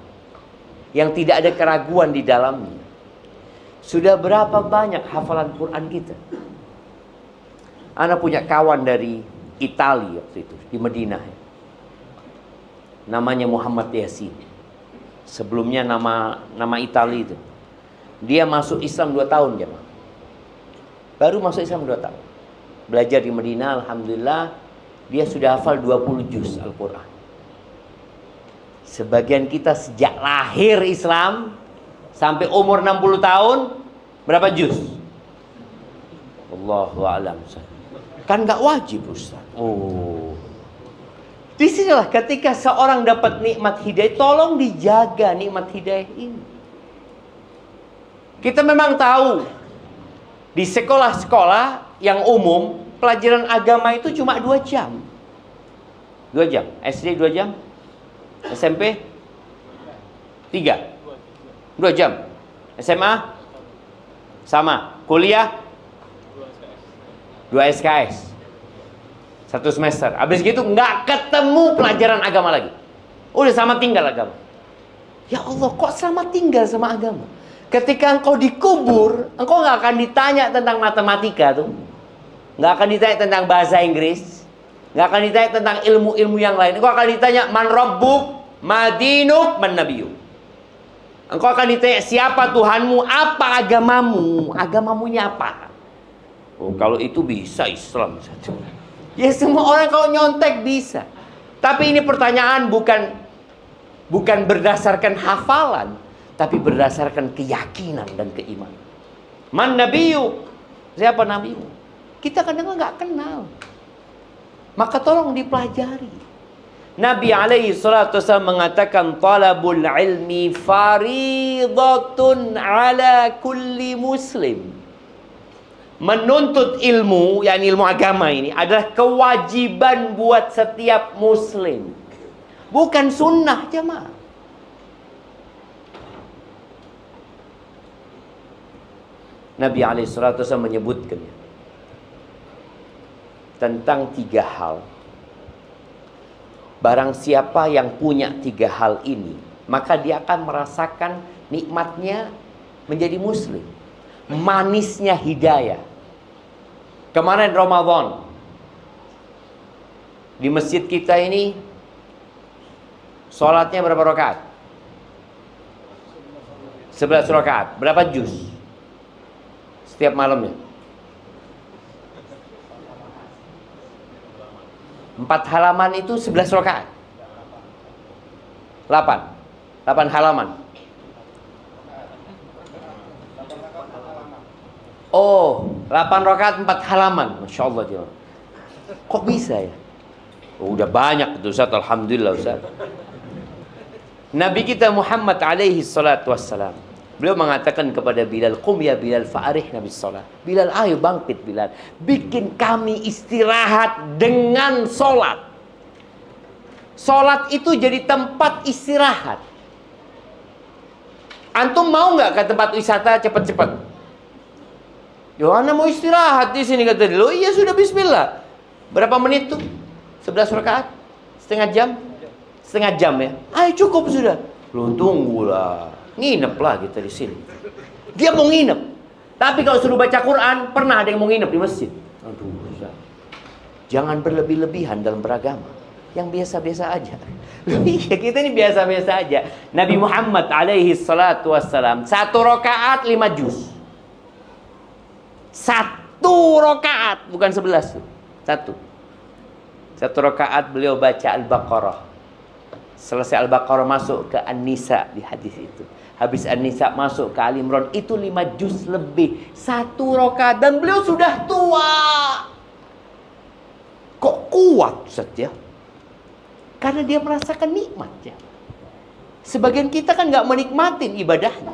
yang tidak ada keraguan di dalamnya. Sudah berapa banyak hafalan Quran kita? Ana punya kawan dari Italia waktu itu, di Madinah. Namanya Muhammad Yasin. Sebelumnya nama Italia itu. Dia masuk Islam 2 tahun jemaah. Baru masuk Islam 2 tahun. Belajar di Madinah, alhamdulillah, dia sudah hafal 20 juz Al-Quran. Sebagian kita sejak lahir Islam sampai umur 60 tahun, berapa juz? Allahu a'lam. Kan nggak wajib Ustaz. Oh. Disinilah ketika seorang dapat nikmat hidayah, tolong dijaga nikmat hidayah ini. Kita memang tahu di sekolah-sekolah yang umum pelajaran agama itu cuma 2 jam. 2 jam. SD 2 jam. SMP 3. 2 jam. SMA sama. Kuliah 2 SKS. 1 semester. Habis gitu nggak ketemu pelajaran agama lagi. Udah sama tinggal agama. Ya Allah, kok sama tinggal sama agama? Ketika engkau dikubur, engkau nggak akan ditanya tentang matematika tuh, nggak akan ditanya tentang bahasa Inggris, nggak akan ditanya tentang ilmu-ilmu yang lain. Engkau akan ditanya man rabbuk, ma dinuk, man nabiyuk. Engkau akan ditanya siapa Tuhanmu, apa agamamu, agamamunya apa? Oh, kalau itu bisa Islam saja. Ya semua orang kalau nyontek bisa. Tapi ini pertanyaan bukan berdasarkan hafalan, tapi berdasarkan keyakinan dan keimanan. Man nabiyyu? Siapa nabimu? Kita kadang nggak kenal. Maka tolong dipelajari. Nabi alaihi salatu wasallam mengatakan talabul ilmi faridatun ala kulli muslim. Menuntut ilmu, yakni ilmu agama ini adalah kewajiban buat setiap muslim. Bukan sunnah jemaah. Nabi alaihissalatu wasallam menyebutkan tentang 3 hal. Barang siapa yang punya 3 hal ini, maka dia akan merasakan nikmatnya menjadi muslim. Manisnya hidayah. Kemarin Ramadan, Di masjid kita ini sholatnya berapa rakaat? 11 rakaat. Berapa juz setiap malamnya? 4 halaman itu 11 rakaat. 8 halaman. Oh, 8 rakaat 4 halaman. Masya Allah dia. Kok bisa ya? Oh, udah banyak itu Ustaz, alhamdulillah Ustaz. Nabi kita Muhammad alaihi salatu wassalam, beliau mengatakan kepada Bilal, "Qum ya Bilal fa'arihna bis salat." Bilal, ayo bangkit Bilal, bikin kami istirahat dengan solat. Solat itu jadi tempat istirahat. Antum mau nggak ke tempat wisata cepat-cepat? Yohana mau istirahat di sini kata dia. Loh, iya sudah bismillah. Berapa menit tuh? 11 rakaat? Setengah jam? Setengah jam ya? Ayo cukup sudah. Lu tunggulah. Nginep lah kita di sini. Dia mau nginep. Tapi kalau suruh baca Quran, pernah ada yang mau nginep di masjid? Aduh, Ustaz. Jangan berlebih-lebihan dalam beragama. Yang biasa-biasa aja. Iya, kita ini biasa-biasa aja. Nabi Muhammad alaihi salatu wassalam, 1 rakaat 5 juz. 1 rakaat, bukan 11. 1 rakaat beliau baca Al-Baqarah. Selesai Al-Baqarah masuk ke An-Nisa di hadis itu. Habis An-Nisa masuk ke Ali Imran. Itu 5 juz lebih. 1 rakaat. Dan beliau sudah tua. Kok kuat Ustaz ya? Karena dia merasakan nikmatnya. Sebagian kita kan gak menikmatin ibadahnya.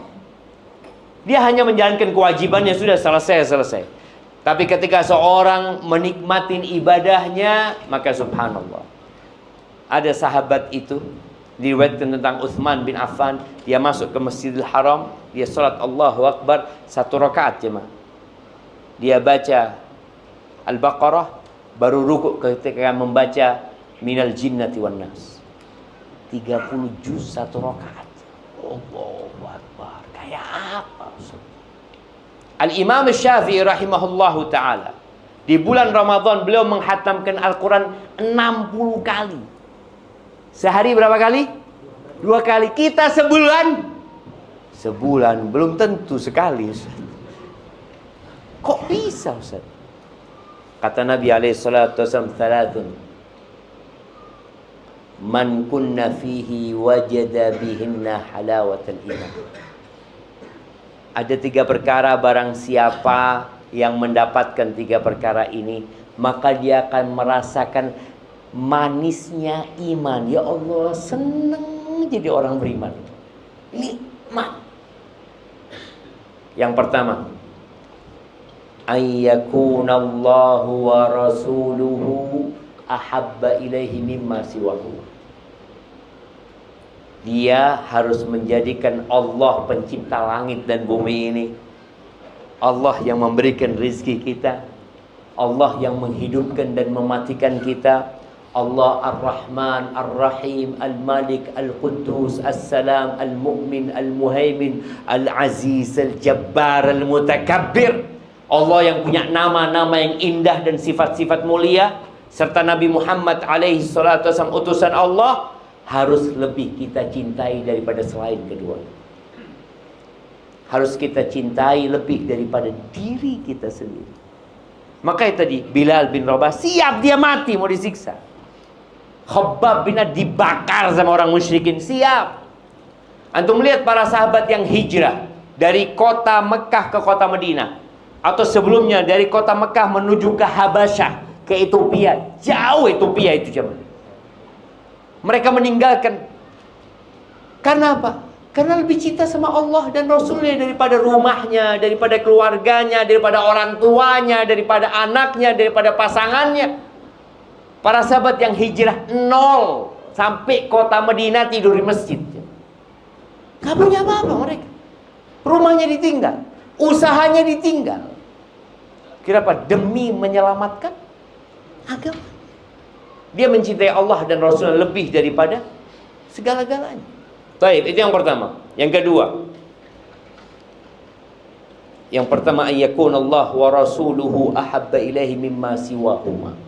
Dia hanya menjalankan kewajibannya, sudah selesai. Tapi ketika seorang menikmatin ibadahnya, maka subhanallah. Ada sahabat itu, diriwayatkan tentang Utsman bin Affan, dia masuk ke Masjidil Haram, dia salat Allahu Akbar 1 rakaat jemaah. Dia baca Al-Baqarah, baru rukuk ketika membaca Minal Jinnati wan Nas. 30 juz 1 rakaat. Allahu Akbar. Kayak apa? Al-Imam Syafi'i rahimahullahu ta'ala, di bulan Ramadan beliau menghatamkan Al-Quran 60 kali. Sehari berapa kali? 2 kali. Kita sebulan? Sebulan belum tentu sekali Ustaz. Kok bisa Ustaz? Kata Nabi alaihissalam, "Thalathun man kunna fihi wajada bihinna halawatal iman." Ada 3 perkara, barang siapa yang mendapatkan 3 perkara ini, maka dia akan merasakan manisnya iman. Ya Allah, senang jadi orang beriman. Nikmat. Yang pertama, ayyakunallahu wa rasuluhu ahabba ilaihi mimma siwahu. Dia harus menjadikan Allah pencipta langit dan bumi ini, Allah yang memberikan rezeki kita, Allah yang menghidupkan dan mematikan kita, Allah Ar-Rahman, Ar-Rahim, Al-Malik, Al-Quddus, As-Salam, Al-Mu'min, Al-Muhaimin, Al-Aziz, Al-Jabbar, Al-Mutakabbir. Allah yang punya nama-nama yang indah dan sifat-sifat mulia, serta Nabi Muhammad alaihi salatu wasallam utusan Allah, harus lebih kita cintai daripada selain kedua. Harus kita cintai lebih daripada diri kita sendiri. Makanya tadi Bilal bin Rabah siap dia mati mau disiksa. Khabbab bin Ad dibakar sama orang musyrikin, siap. Antum melihat para sahabat yang hijrah dari kota Mekah ke kota Madinah, atau sebelumnya dari kota Mekah menuju ke Habasyah, ke Ethiopia. Jauh Ethiopia itu zaman. Mereka meninggalkan. Karena apa? Karena lebih cinta sama Allah dan Rasulnya daripada rumahnya, daripada keluarganya, daripada orang tuanya, daripada anaknya, daripada pasangannya. Para sahabat yang hijrah 0 sampai kota Madinah tidur di masjid. Gak punya apa-apa mereka. Rumahnya ditinggal, usahanya ditinggal. Kira apa? Demi menyelamatkan agama. Dia mencintai Allah dan Rasulnya lebih daripada segala-galanya. Baik, itu yang pertama. Yang kedua, ayyakun Allah wa rasuluhu ahabba ilaihi mimma siwahuma.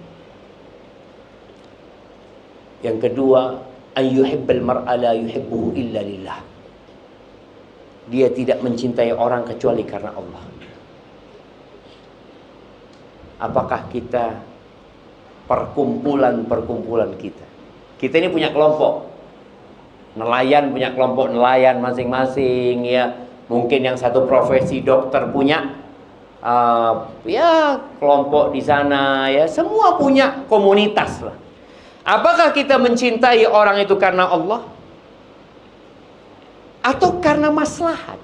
Yang kedua, ayyuhibbal mar'a la yuhibbuhu illa lillah. Dia tidak mencintai orang kecuali karena Allah. Apakah kita perkumpulan kita? Kita ini punya kelompok. Nelayan punya kelompok nelayan masing-masing ya. Mungkin yang satu profesi dokter punya ya kelompok di sana ya. Semua punya komunitas lah. Apakah kita mencintai orang itu karena Allah? Atau karena maslahat?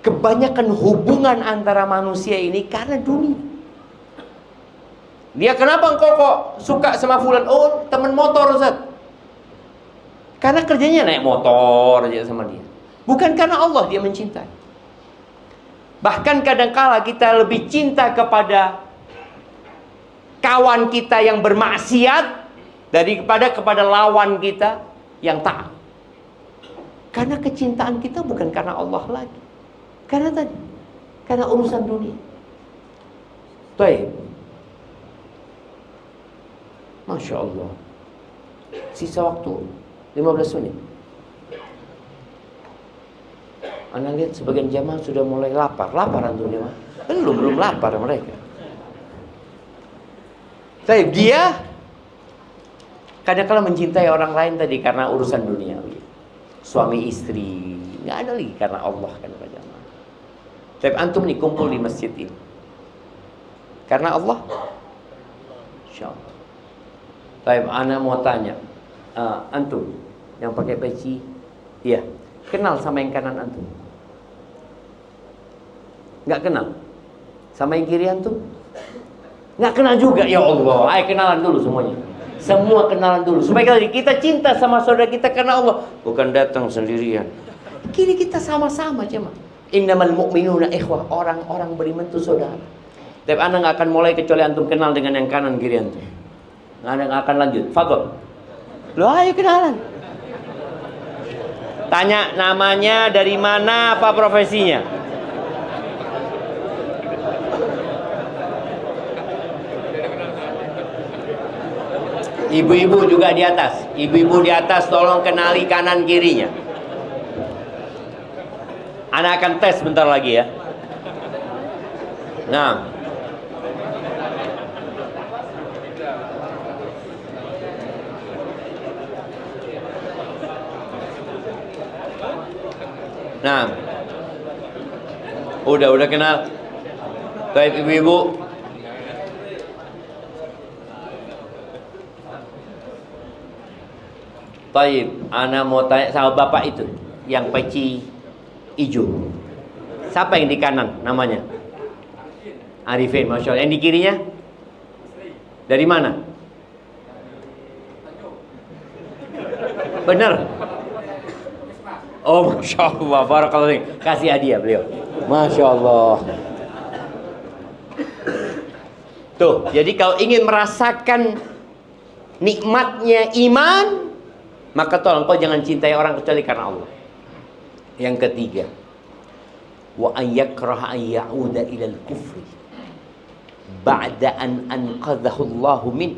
Kebanyakan hubungan antara manusia ini karena dunia. Dia kenapa engkau kok suka sama fulan? Oh, teman motor, Ustaz. Karena kerjanya naik motor aja sama dia. Bukan karena Allah dia mencintai. Bahkan kadangkala kita lebih cinta kepada kawan kita yang bermaksiat daripada kepada lawan kita yang taat. Karena kecintaan kita bukan karena Allah lagi. Karena urusan dunia. Baik. Masya Allah. Sisa waktu 15 menit. Anda lihat sebagian jamaah sudah mulai lapar. Lapar antum jamaah? Belum lapar mereka. Baik, dia kadang-kadang mencintai orang lain tadi karena urusan duniawi. Suami istri, nggak ada lagi karena Allah kan Pak jamaah. Tapi antum nih kumpul di masjid ini karena Allah, insyaallah. Baik, ana mau tanya, antum yang pakai peci, iya, kenal sama yang kanan antum? Nggak kenal? Sama yang kiri antum? Nggak kenal juga, ya Allah. Ayo kenalan dulu semuanya. Semua kenalan dulu supaya kita cinta sama saudara kita karena Allah, bukan datang sendirian. Kini kita sama-sama jemaah. Innamal mu'minuna ikhwah, orang-orang beriman itu saudara. Tapi anda nggak akan mulai kecuali antum kenal dengan yang kanan kiri antum. Anda nggak akan lanjut. Fadhol. Loh, ayo kenalan. Tanya namanya, dari mana, apa profesinya. Ibu-ibu juga di atas. Ibu-ibu di atas tolong kenali kanan kirinya. Ana akan tes bentar lagi ya. Nah. Nah. Udah kenal. Baik ibu-ibu. Taib, ana mau tanya sama bapak itu yang peci hijau. Siapa yang di kanan namanya? Arifin, Masya Allah. Yang di kirinya? Dari mana? Bener? Oh, Masya Allah, barakallahu. Kasih hadiah beliau. Masya Allah. Tuh, jadi kalau ingin merasakan nikmatnya iman, maka tolong kau jangan cintai orang kecuali karena Allah. Yang ketiga, wa ayyakraha an ya'uda ilal kufri ba'da an anqadhahu Allahu min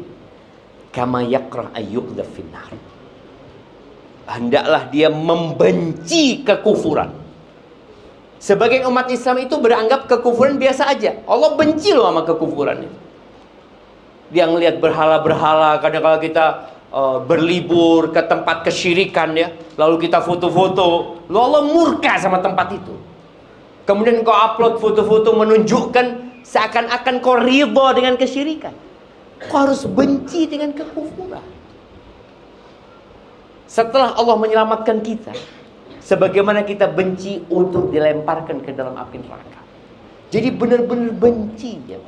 kama yakrah an yuqdhaf fin nar. Hendaklah dia membenci kekufuran. Sebagian umat Islam itu beranggap kekufuran biasa aja. Allah benci loh sama kekufuran itu. Dia ngelihat berhala-berhala, kadang-kadang kita berlibur ke tempat kesyirikan ya, lalu kita foto-foto, lalu Allah murka sama tempat itu. Kemudian kau upload foto-foto menunjukkan seakan-akan kau ridha dengan kesyirikan. Kau harus benci dengan kekufuran. Setelah Allah menyelamatkan kita, sebagaimana kita benci untuk dilemparkan ke dalam api neraka. Jadi benar-benar benci ya.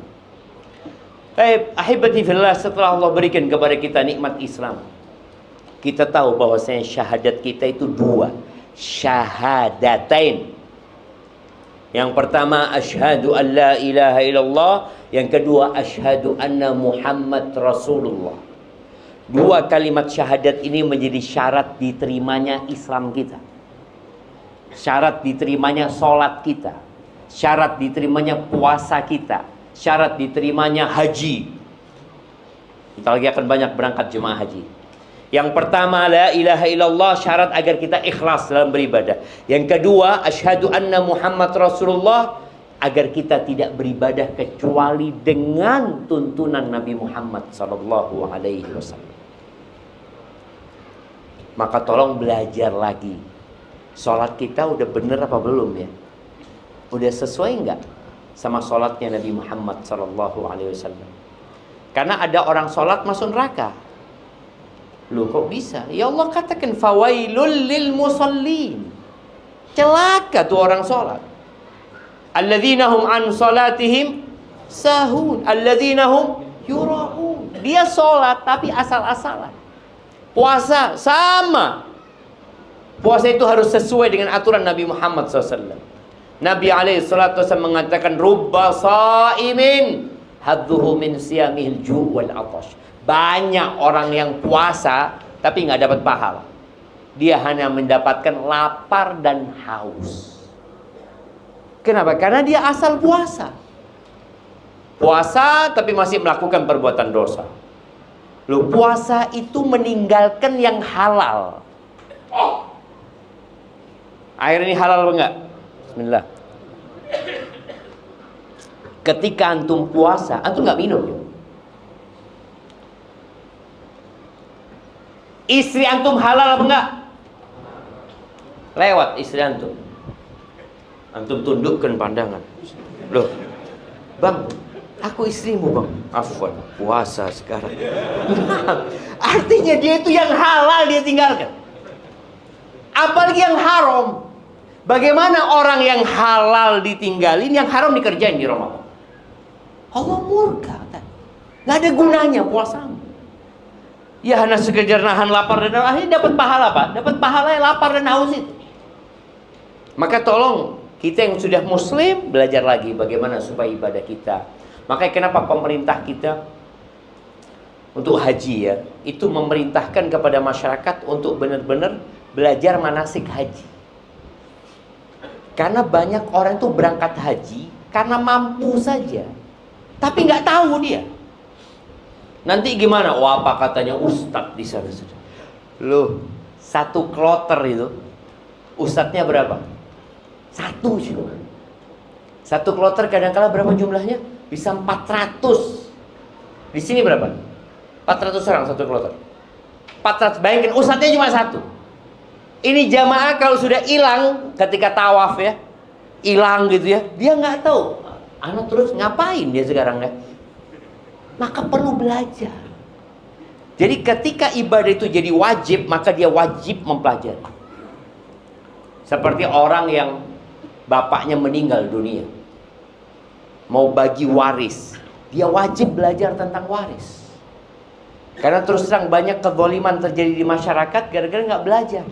Ahibati fillah, setelah Allah berikan kepada kita nikmat Islam, kita tahu bahwasanya syahadat kita itu dua, syahadatain. Yang pertama asyhadu an la ilaha illallah, yang kedua asyhadu anna Muhammad Rasulullah. Dua kalimat syahadat ini menjadi syarat diterimanya Islam kita, syarat diterimanya sholat kita, syarat diterimanya puasa kita, syarat diterimanya haji. Kita lagi akan banyak berangkat jemaah haji. Yang pertama, la ilaha illallah, syarat agar kita ikhlas dalam beribadah. Yang kedua, asyhadu anna Muhammad Rasulullah, agar kita tidak beribadah kecuali dengan tuntunan Nabi Muhammad sallallahu alaihi wasallam. Maka tolong belajar lagi. Sholat kita udah bener apa belum ya? Udah sesuai enggak sama sholatnya Nabi Muhammad sallallahu alaihi wasallam? Karena ada orang sholat masuk neraka. Loh kok bisa? Ya Allah katakan fawailul lil musallin. Celaka tuh orang sholat. Alladzina hum an salatihim sahun, alladzina hum yura'un. Dia sholat tapi asal-asalan. Puasa sama. Puasa itu harus sesuai dengan aturan Nabi Muhammad SAW. Nabi SAW mengatakan rubba sa'imin hadduhu min siyamihil ju' wal atash. Banyak orang yang puasa tapi nggak dapat pahala. Dia hanya mendapatkan lapar dan haus. Kenapa? Karena dia asal puasa. Puasa tapi masih melakukan perbuatan dosa. Loh, puasa itu meninggalkan yang halal. Air ini halal apa enggak? Bismillah. Ketika antum puasa, antum nggak minum ya? Istri antum halal apa enggak? Lewat istri antum. Antum tundukkan pandangan. Loh, bang, aku istrimu bang. Afwan, puasa sekarang. Artinya dia itu yang halal dia tinggalkan. Apalagi yang haram. Bagaimana orang yang halal ditinggalin, yang haram dikerjain di Ramadan? Allah murka. Nggak ada gunanya puasamu. Ya hanya sekedar nahan lapar dan haus, akhirnya dapat pahala apa? Dapat pahala yang lapar dan haus itu. Maka tolong kita yang sudah muslim belajar lagi bagaimana supaya ibadah kita. Makanya kenapa pemerintah kita untuk haji ya, itu memerintahkan kepada masyarakat untuk benar-benar belajar manasik haji. Karena banyak orang itu berangkat haji karena mampu saja, tapi nggak tahu dia. Nanti gimana? Wah, apa katanya ustadz di sana sudah. Loh, satu kloter itu ustadznya berapa? Satu cuma. Satu kloter kadang-kala berapa jumlahnya? Bisa 400. Di sini berapa? 400 orang satu kloter. 400. Bayangkan ustadznya cuma satu. Ini jamaah kalau sudah hilang ketika tawaf ya, hilang gitu ya, dia nggak tahu. Anak terus ngapain dia sekarang ya? Maka perlu belajar. Jadi ketika ibadah itu jadi wajib, maka dia wajib mempelajari. Seperti orang yang bapaknya meninggal dunia, mau bagi waris, dia wajib belajar tentang waris. Karena terus terang banyak kezaliman terjadi di masyarakat gara-gara nggak belajar.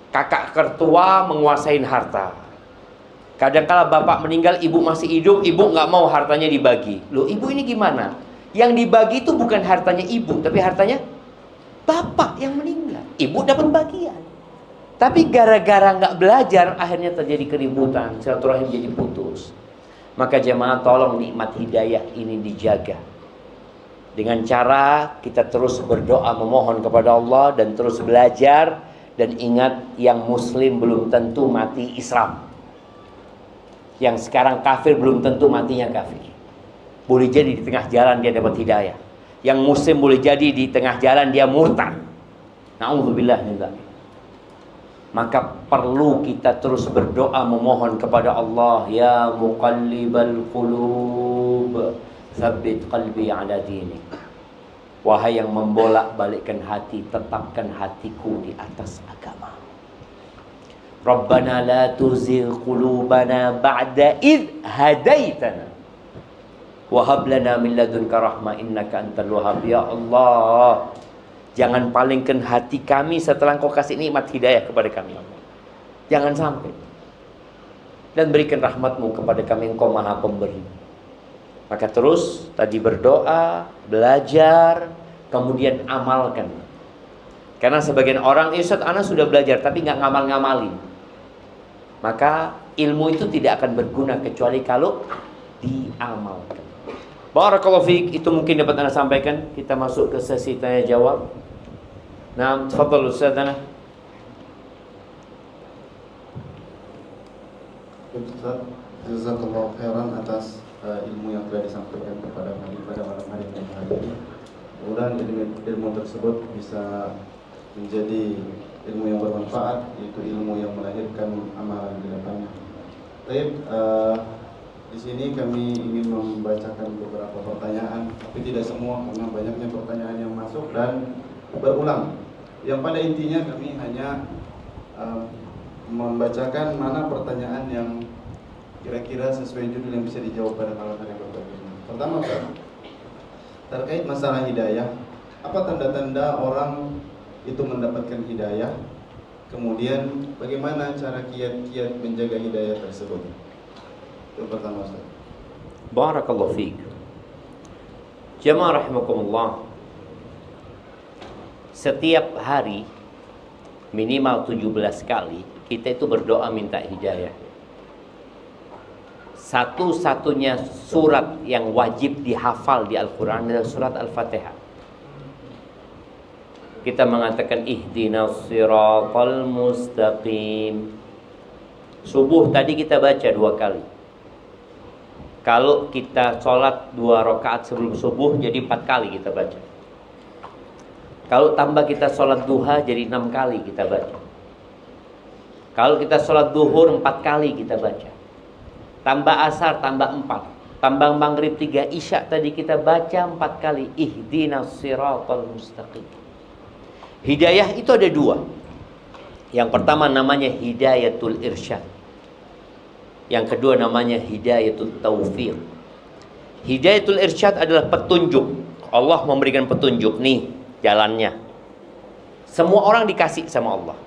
Kakak tertua menguasai harta. Kadang-kala bapak meninggal, ibu masih hidup, ibu nggak mau hartanya dibagi. Loh, ibu ini gimana? Yang dibagi itu bukan hartanya ibu, tapi hartanya bapak yang meninggal. Ibu dapat bagian. Tapi gara-gara nggak belajar, akhirnya terjadi keributan, silaturahim jadi putus. Maka jemaah tolong nikmat hidayah ini dijaga. Dengan cara kita terus berdoa memohon kepada Allah dan terus belajar. Dan ingat, yang muslim belum tentu mati Islam. Yang sekarang kafir belum tentu matinya kafir. Boleh jadi di tengah jalan dia dapat hidayah. Yang muslim boleh jadi di tengah jalan dia murtad. Na'udzubillah min dzalik. Maka perlu kita terus berdoa memohon kepada Allah, ya muqallibal qulub, tsabbit qalbi ala dinik. Wahai yang membolak-balikkan hati, tetapkan hatiku di atas agama. Rabbana la tuzigh qulubana ba'da idh hadaitana wa hab lana min ladunka rahmah innaka antal wahhab. Ya Allah, jangan palingkan hati kami setelah Engkau kasih nikmat hidayah kepada kami, Allah. Jangan sampai. Dan berikan rahmat-Mu kepada kami, Engkau Maha Pemberi. Maka terus tadi berdoa, belajar, kemudian amalkan. Karena sebagian orang, Ustaz, ana sudah belajar tapi nggak ngamal-ngamalin. Maka ilmu itu tidak akan berguna kecuali kalau diamalkan. Barakallahu fiik, itu mungkin dapat ana sampaikan. Kita masuk ke sesi tanya jawab. Nah, tafadhal Ustazana. Ustaz, jazakallahu khairan atas ilmu yang telah disampaikan kepada kami pada malam hari ini. Mudah-mudahan ilmu tersebut bisa menjadi ilmu yang bermanfaat, yaitu ilmu yang melahirkan amalan di depannya. Baik, di sini kami ingin membacakan beberapa pertanyaan, tapi tidak semua karena banyaknya pertanyaan yang masuk dan berulang. Yang pada intinya kami hanya membacakan mana pertanyaan yang kira-kira sesuai judul yang bisa dijawab pada malam hari ini. Pertama, terkait masalah hidayah, apa tanda-tanda orang itu mendapatkan hidayah? Kemudian bagaimana cara kiat-kiat menjaga hidayah tersebut? Itu pertama, Ustaz. Barakallahu fiik. Jamaah rahimakumullah. Setiap hari minimal 17 kali kita itu berdoa minta hidayah. Satu-satunya surat yang wajib dihafal di Al-Quran adalah surat Al-Fatihah. Kita mengatakan ihdinas siratal mustaqim. Subuh tadi kita baca 2 kali. Kalau kita sholat 2 rakaat sebelum subuh, jadi 4 kali kita baca. Kalau tambah kita sholat duha, jadi 6 kali kita baca. Kalau kita sholat duhur 4 kali kita baca. Tambah asar, tambah 4. Tambah maghrib 3, isya tadi kita baca 4 kali. Ihdinas siratal mustaqim. Hidayah itu ada 2. Yang pertama namanya hidayatul irsyad. Yang kedua namanya hidayatul taufiq. Hidayatul irsyad adalah petunjuk. Allah memberikan petunjuk, nih jalannya. Semua orang dikasih sama Allah.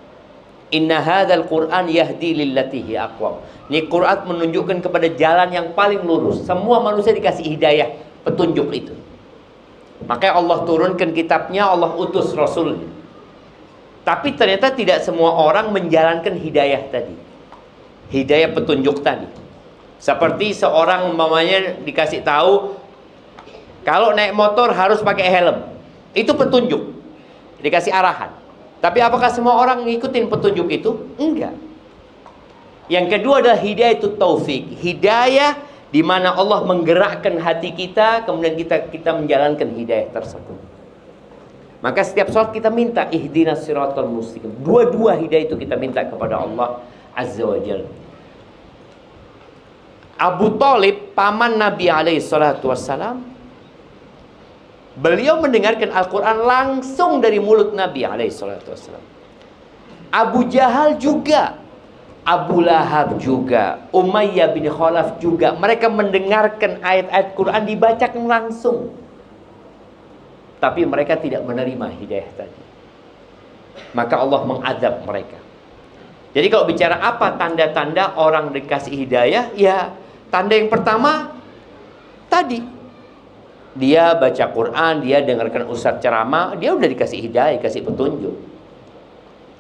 Inna hadzal Qur'an yahdi lillati hi aqwam. Ini Quran menunjukkan kepada jalan yang paling lurus. Semua manusia dikasih hidayah, petunjuk itu. Makanya Allah turunkan kitabnya, Allah utus Rasul. Tapi ternyata tidak semua orang menjalankan hidayah tadi. Hidayah petunjuk tadi. Seperti seorang umpamanya dikasih tahu kalau naik motor harus pakai helm. Itu petunjuk. Dikasih arahan. Tapi apakah semua orang ngikutin petunjuk itu? Enggak. Yang kedua adalah hidayah itu taufik. Hidayah di mana Allah menggerakkan hati kita, kemudian kita menjalankan hidayah tersebut. Maka setiap salat kita minta ihdinas siratal mustaqim. Dua-dua hidayah itu kita minta kepada Allah Azza wa Jalla. Abu Thalib, paman Nabi alaihi salatu wassalam, beliau mendengarkan Al-Quran langsung dari mulut Nabi alaihi salatu wassalam. Abu Jahal juga, Abu Lahab juga, Umayyah bin Khalaf juga. Mereka mendengarkan ayat-ayat Quran dibacakan langsung. Tapi mereka tidak menerima hidayah tadi. Maka Allah mengadab mereka. Jadi kalau bicara apa tanda-tanda orang dikasih hidayah, ya tanda yang pertama tadi, dia baca Quran, dia dengarkan ustaz ceramah, dia udah dikasih hidayah, kasih petunjuk.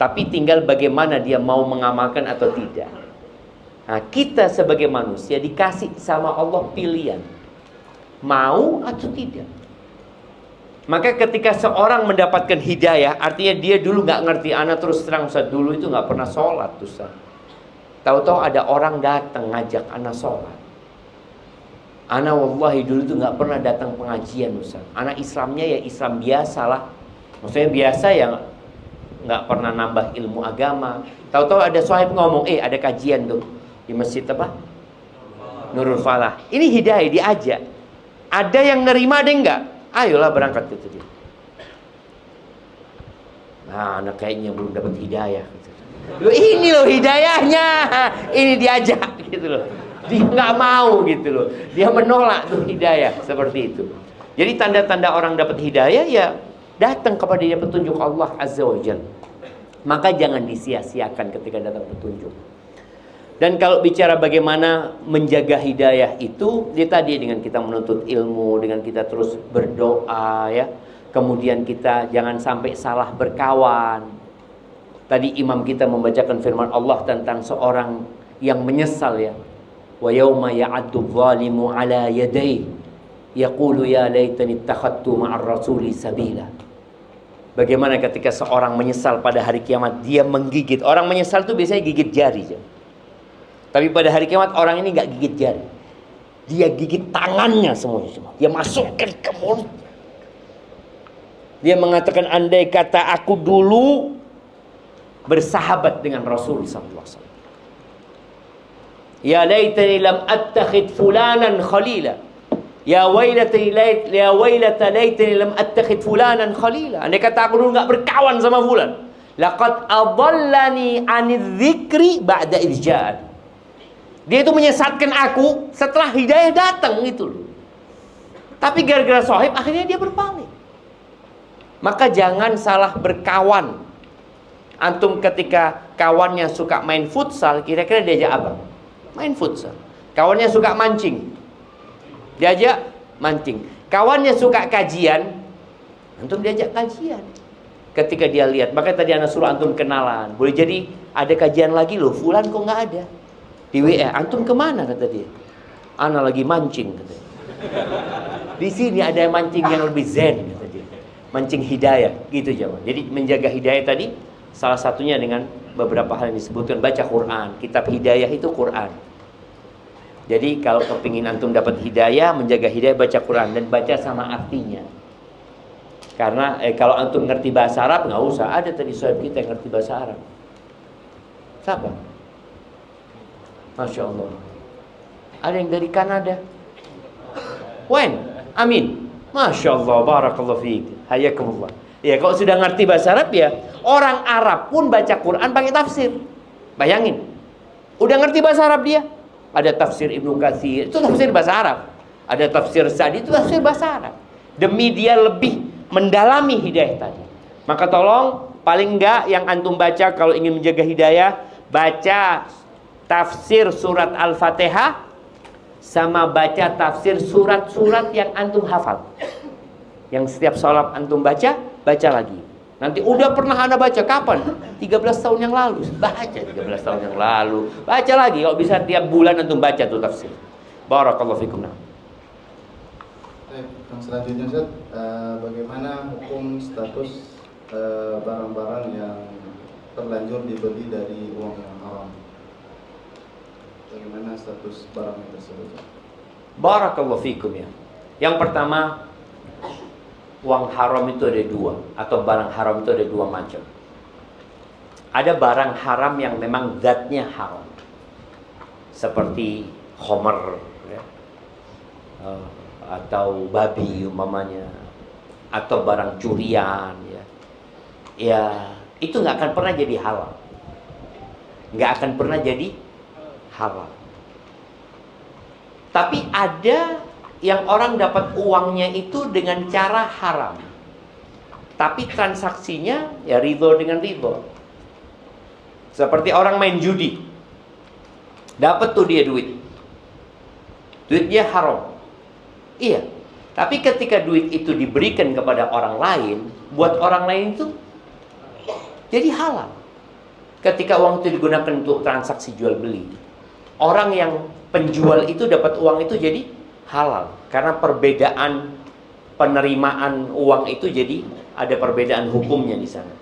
Tapi tinggal bagaimana dia mau mengamalkan atau tidak. Nah, kita sebagai manusia dikasih sama Allah pilihan, mau atau tidak. Maka ketika seorang mendapatkan hidayah, artinya dia dulu nggak ngerti. Ana terus terang Ustaz, dulu itu nggak pernah sholat Ustaz. Tahu-tahu ada orang datang ngajak ana sholat. Ana wallahi dulu itu nggak pernah datang pengajian Ustaz. Ana Islamnya ya Islam biasa lah. Maksudnya biasa ya, nggak pernah nambah ilmu agama. Tahu-tahu ada sahib ngomong, ada kajian tuh di masjid apa? Nurul Falah. Ini hidayah, diajak. Ada yang nerima, ada yang enggak? Ayolah berangkat gitu dia. Nah, anak kayaknya belum dapat hidayah. Loh, ini loh hidayahnya. Ini diajak gitu loh. Dia nggak mau gitu loh. Dia menolak tuh hidayah seperti itu. Jadi tanda-tanda orang dapat hidayah ya datang kepada dia petunjuk Allah Azza wa Jalla. Maka jangan disia-siakan ketika datang petunjuk. Dan kalau bicara bagaimana menjaga hidayah itu, dia tadi dengan kita menuntut ilmu, dengan kita terus berdoa ya. Kemudian kita jangan sampai salah berkawan. Tadi imam kita membacakan firman Allah tentang seorang yang menyesal ya. Wa yauma ya'addu dhalimu ala yadayhi yaqulu ya laitani ittakhadtu ma'ar rasuli sabila. Bagaimana ketika seorang menyesal pada hari kiamat, dia menggigit. Orang menyesal tuh biasanya gigit jari. Tapi pada hari kiamat orang ini nggak gigit jari. Dia gigit tangannya semuanya. Dia masukkan ke mulut. Dia mengatakan, andai kata aku dulu bersahabat dengan Rasul sallallahu alaihi wasallam. Ya laitani lam attakhid fulanan khalila. Ya wailata laitani lam attakhid fulanan khalila. Andai kata aku dulu enggak berkawan sama fulan, laqad adallani 'anidz dzikri ba'da idz ja'ani. Dia itu menyesatkan aku setelah hidayah datang itu loh. Tapi gara-gara sahib akhirnya dia berpaling. Maka jangan salah berkawan. Antum ketika kawannya suka main futsal, kira-kira diajak apa? Main futsal. Kawannya suka mancing, diajak mancing. Kawannya suka kajian, antum diajak kajian. Ketika dia lihat, makanya tadi anak suruh antum kenalan. Boleh jadi ada kajian lagi loh, fulan kok nggak ada di WA. Antum kemana kata dia? Ana lagi mancing kata dia. Di sini ada mancing yang lebih zen kata dia. Mancing hidayah gitu jawab. Jadi menjaga hidayah tadi salah satunya dengan beberapa hal yang disebutkan, baca Quran. Kitab hidayah itu Quran. Jadi kalau kepingin antum dapat hidayah, menjaga hidayah, baca Quran dan baca sama artinya. Karena kalau antum ngerti bahasa Arab, nggak usah. Ada tadi sahabat kita yang ngerti bahasa Arab. Siapa? Masya Allah. Ada yang dari Kanada. Wen, Amin. Masya Allah, barakallahu fiik. Hayakumullah. Ya kalau sudah ngerti bahasa Arab ya, orang Arab pun baca Quran pakai tafsir. Bayangin. Udah ngerti bahasa Arab dia. Ada tafsir Ibnu Katsir, itu tafsir bahasa Arab. Ada tafsir Sa'di, itu tafsir bahasa Arab. Demi dia lebih mendalami hidayah tadi. Maka tolong, paling enggak yang antum baca kalau ingin menjaga hidayah, baca tafsir surat Al-Fatihah sama baca tafsir surat-surat yang antum hafal. Yang setiap sholat antum baca lagi. Nanti udah pernah anda baca kapan? 13 tahun yang lalu. Baca 13 tahun yang lalu. Baca lagi, kalau bisa tiap bulan antum baca tuh tafsir. Barakallahu fikum. Yang selanjutnya Ustaz, bagaimana hukum status barang-barang yang terlanjur dibeli dari uang yang haram? Bagaimana status barang tersebut? Barakallahu fikum ya. Yang pertama, uang haram itu ada dua, atau barang haram itu ada dua macam. Ada barang haram yang memang zatnya haram, seperti khomer ya, atau babi umpamanya, atau barang curian ya. Ya itu nggak akan pernah jadi halal, nggak akan pernah jadi halal. Tapi ada yang orang dapat uangnya itu dengan cara haram, tapi transaksinya ya ridho dengan ridho. Seperti orang main judi, dapat tuh dia duitnya haram, iya. Tapi ketika duit itu diberikan kepada orang lain, buat orang lain itu jadi halal. Ketika uang itu digunakan untuk transaksi jual beli, orang yang penjual itu dapat uang itu jadi halal, karena perbedaan penerimaan uang itu jadi ada perbedaan hukumnya di sana.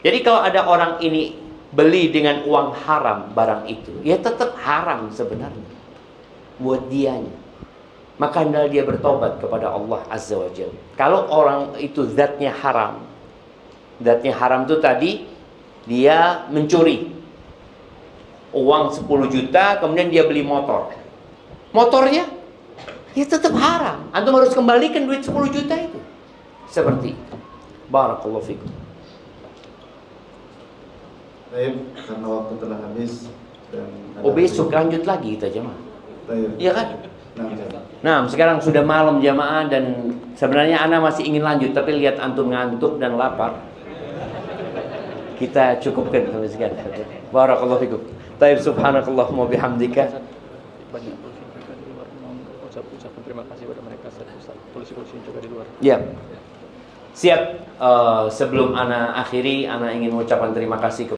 Jadi kalau ada orang ini beli dengan uang haram barang itu, ya tetap haram sebenarnya buat dianya. Maka hendaklah dia bertobat kepada Allah Azza wa Jalla. Kalau orang itu zatnya haram itu tadi dia mencuri uang 10 juta, kemudian dia beli motornya ya tetap haram. Antum harus kembalikan duit 10 juta itu. Seperti itu. Barakallahu fikum. Baik, karena waktu telah habis dan besok lanjut lagi kita jemaah. Iya kan? Nah, sekarang sudah malam jamaah, dan sebenarnya ana masih ingin lanjut, tapi lihat antum ngantuk dan lapar. Kita cukupkan sampai sekian. Barakallahu fikum. Taib subhanakallahumma bihamdika. Ucapkan terima kasih pada mereka, polisi-polisi yang juga di luar. Ya, siap. Sebelum ana akhiri, ana ingin mengucapkan terima kasih kepada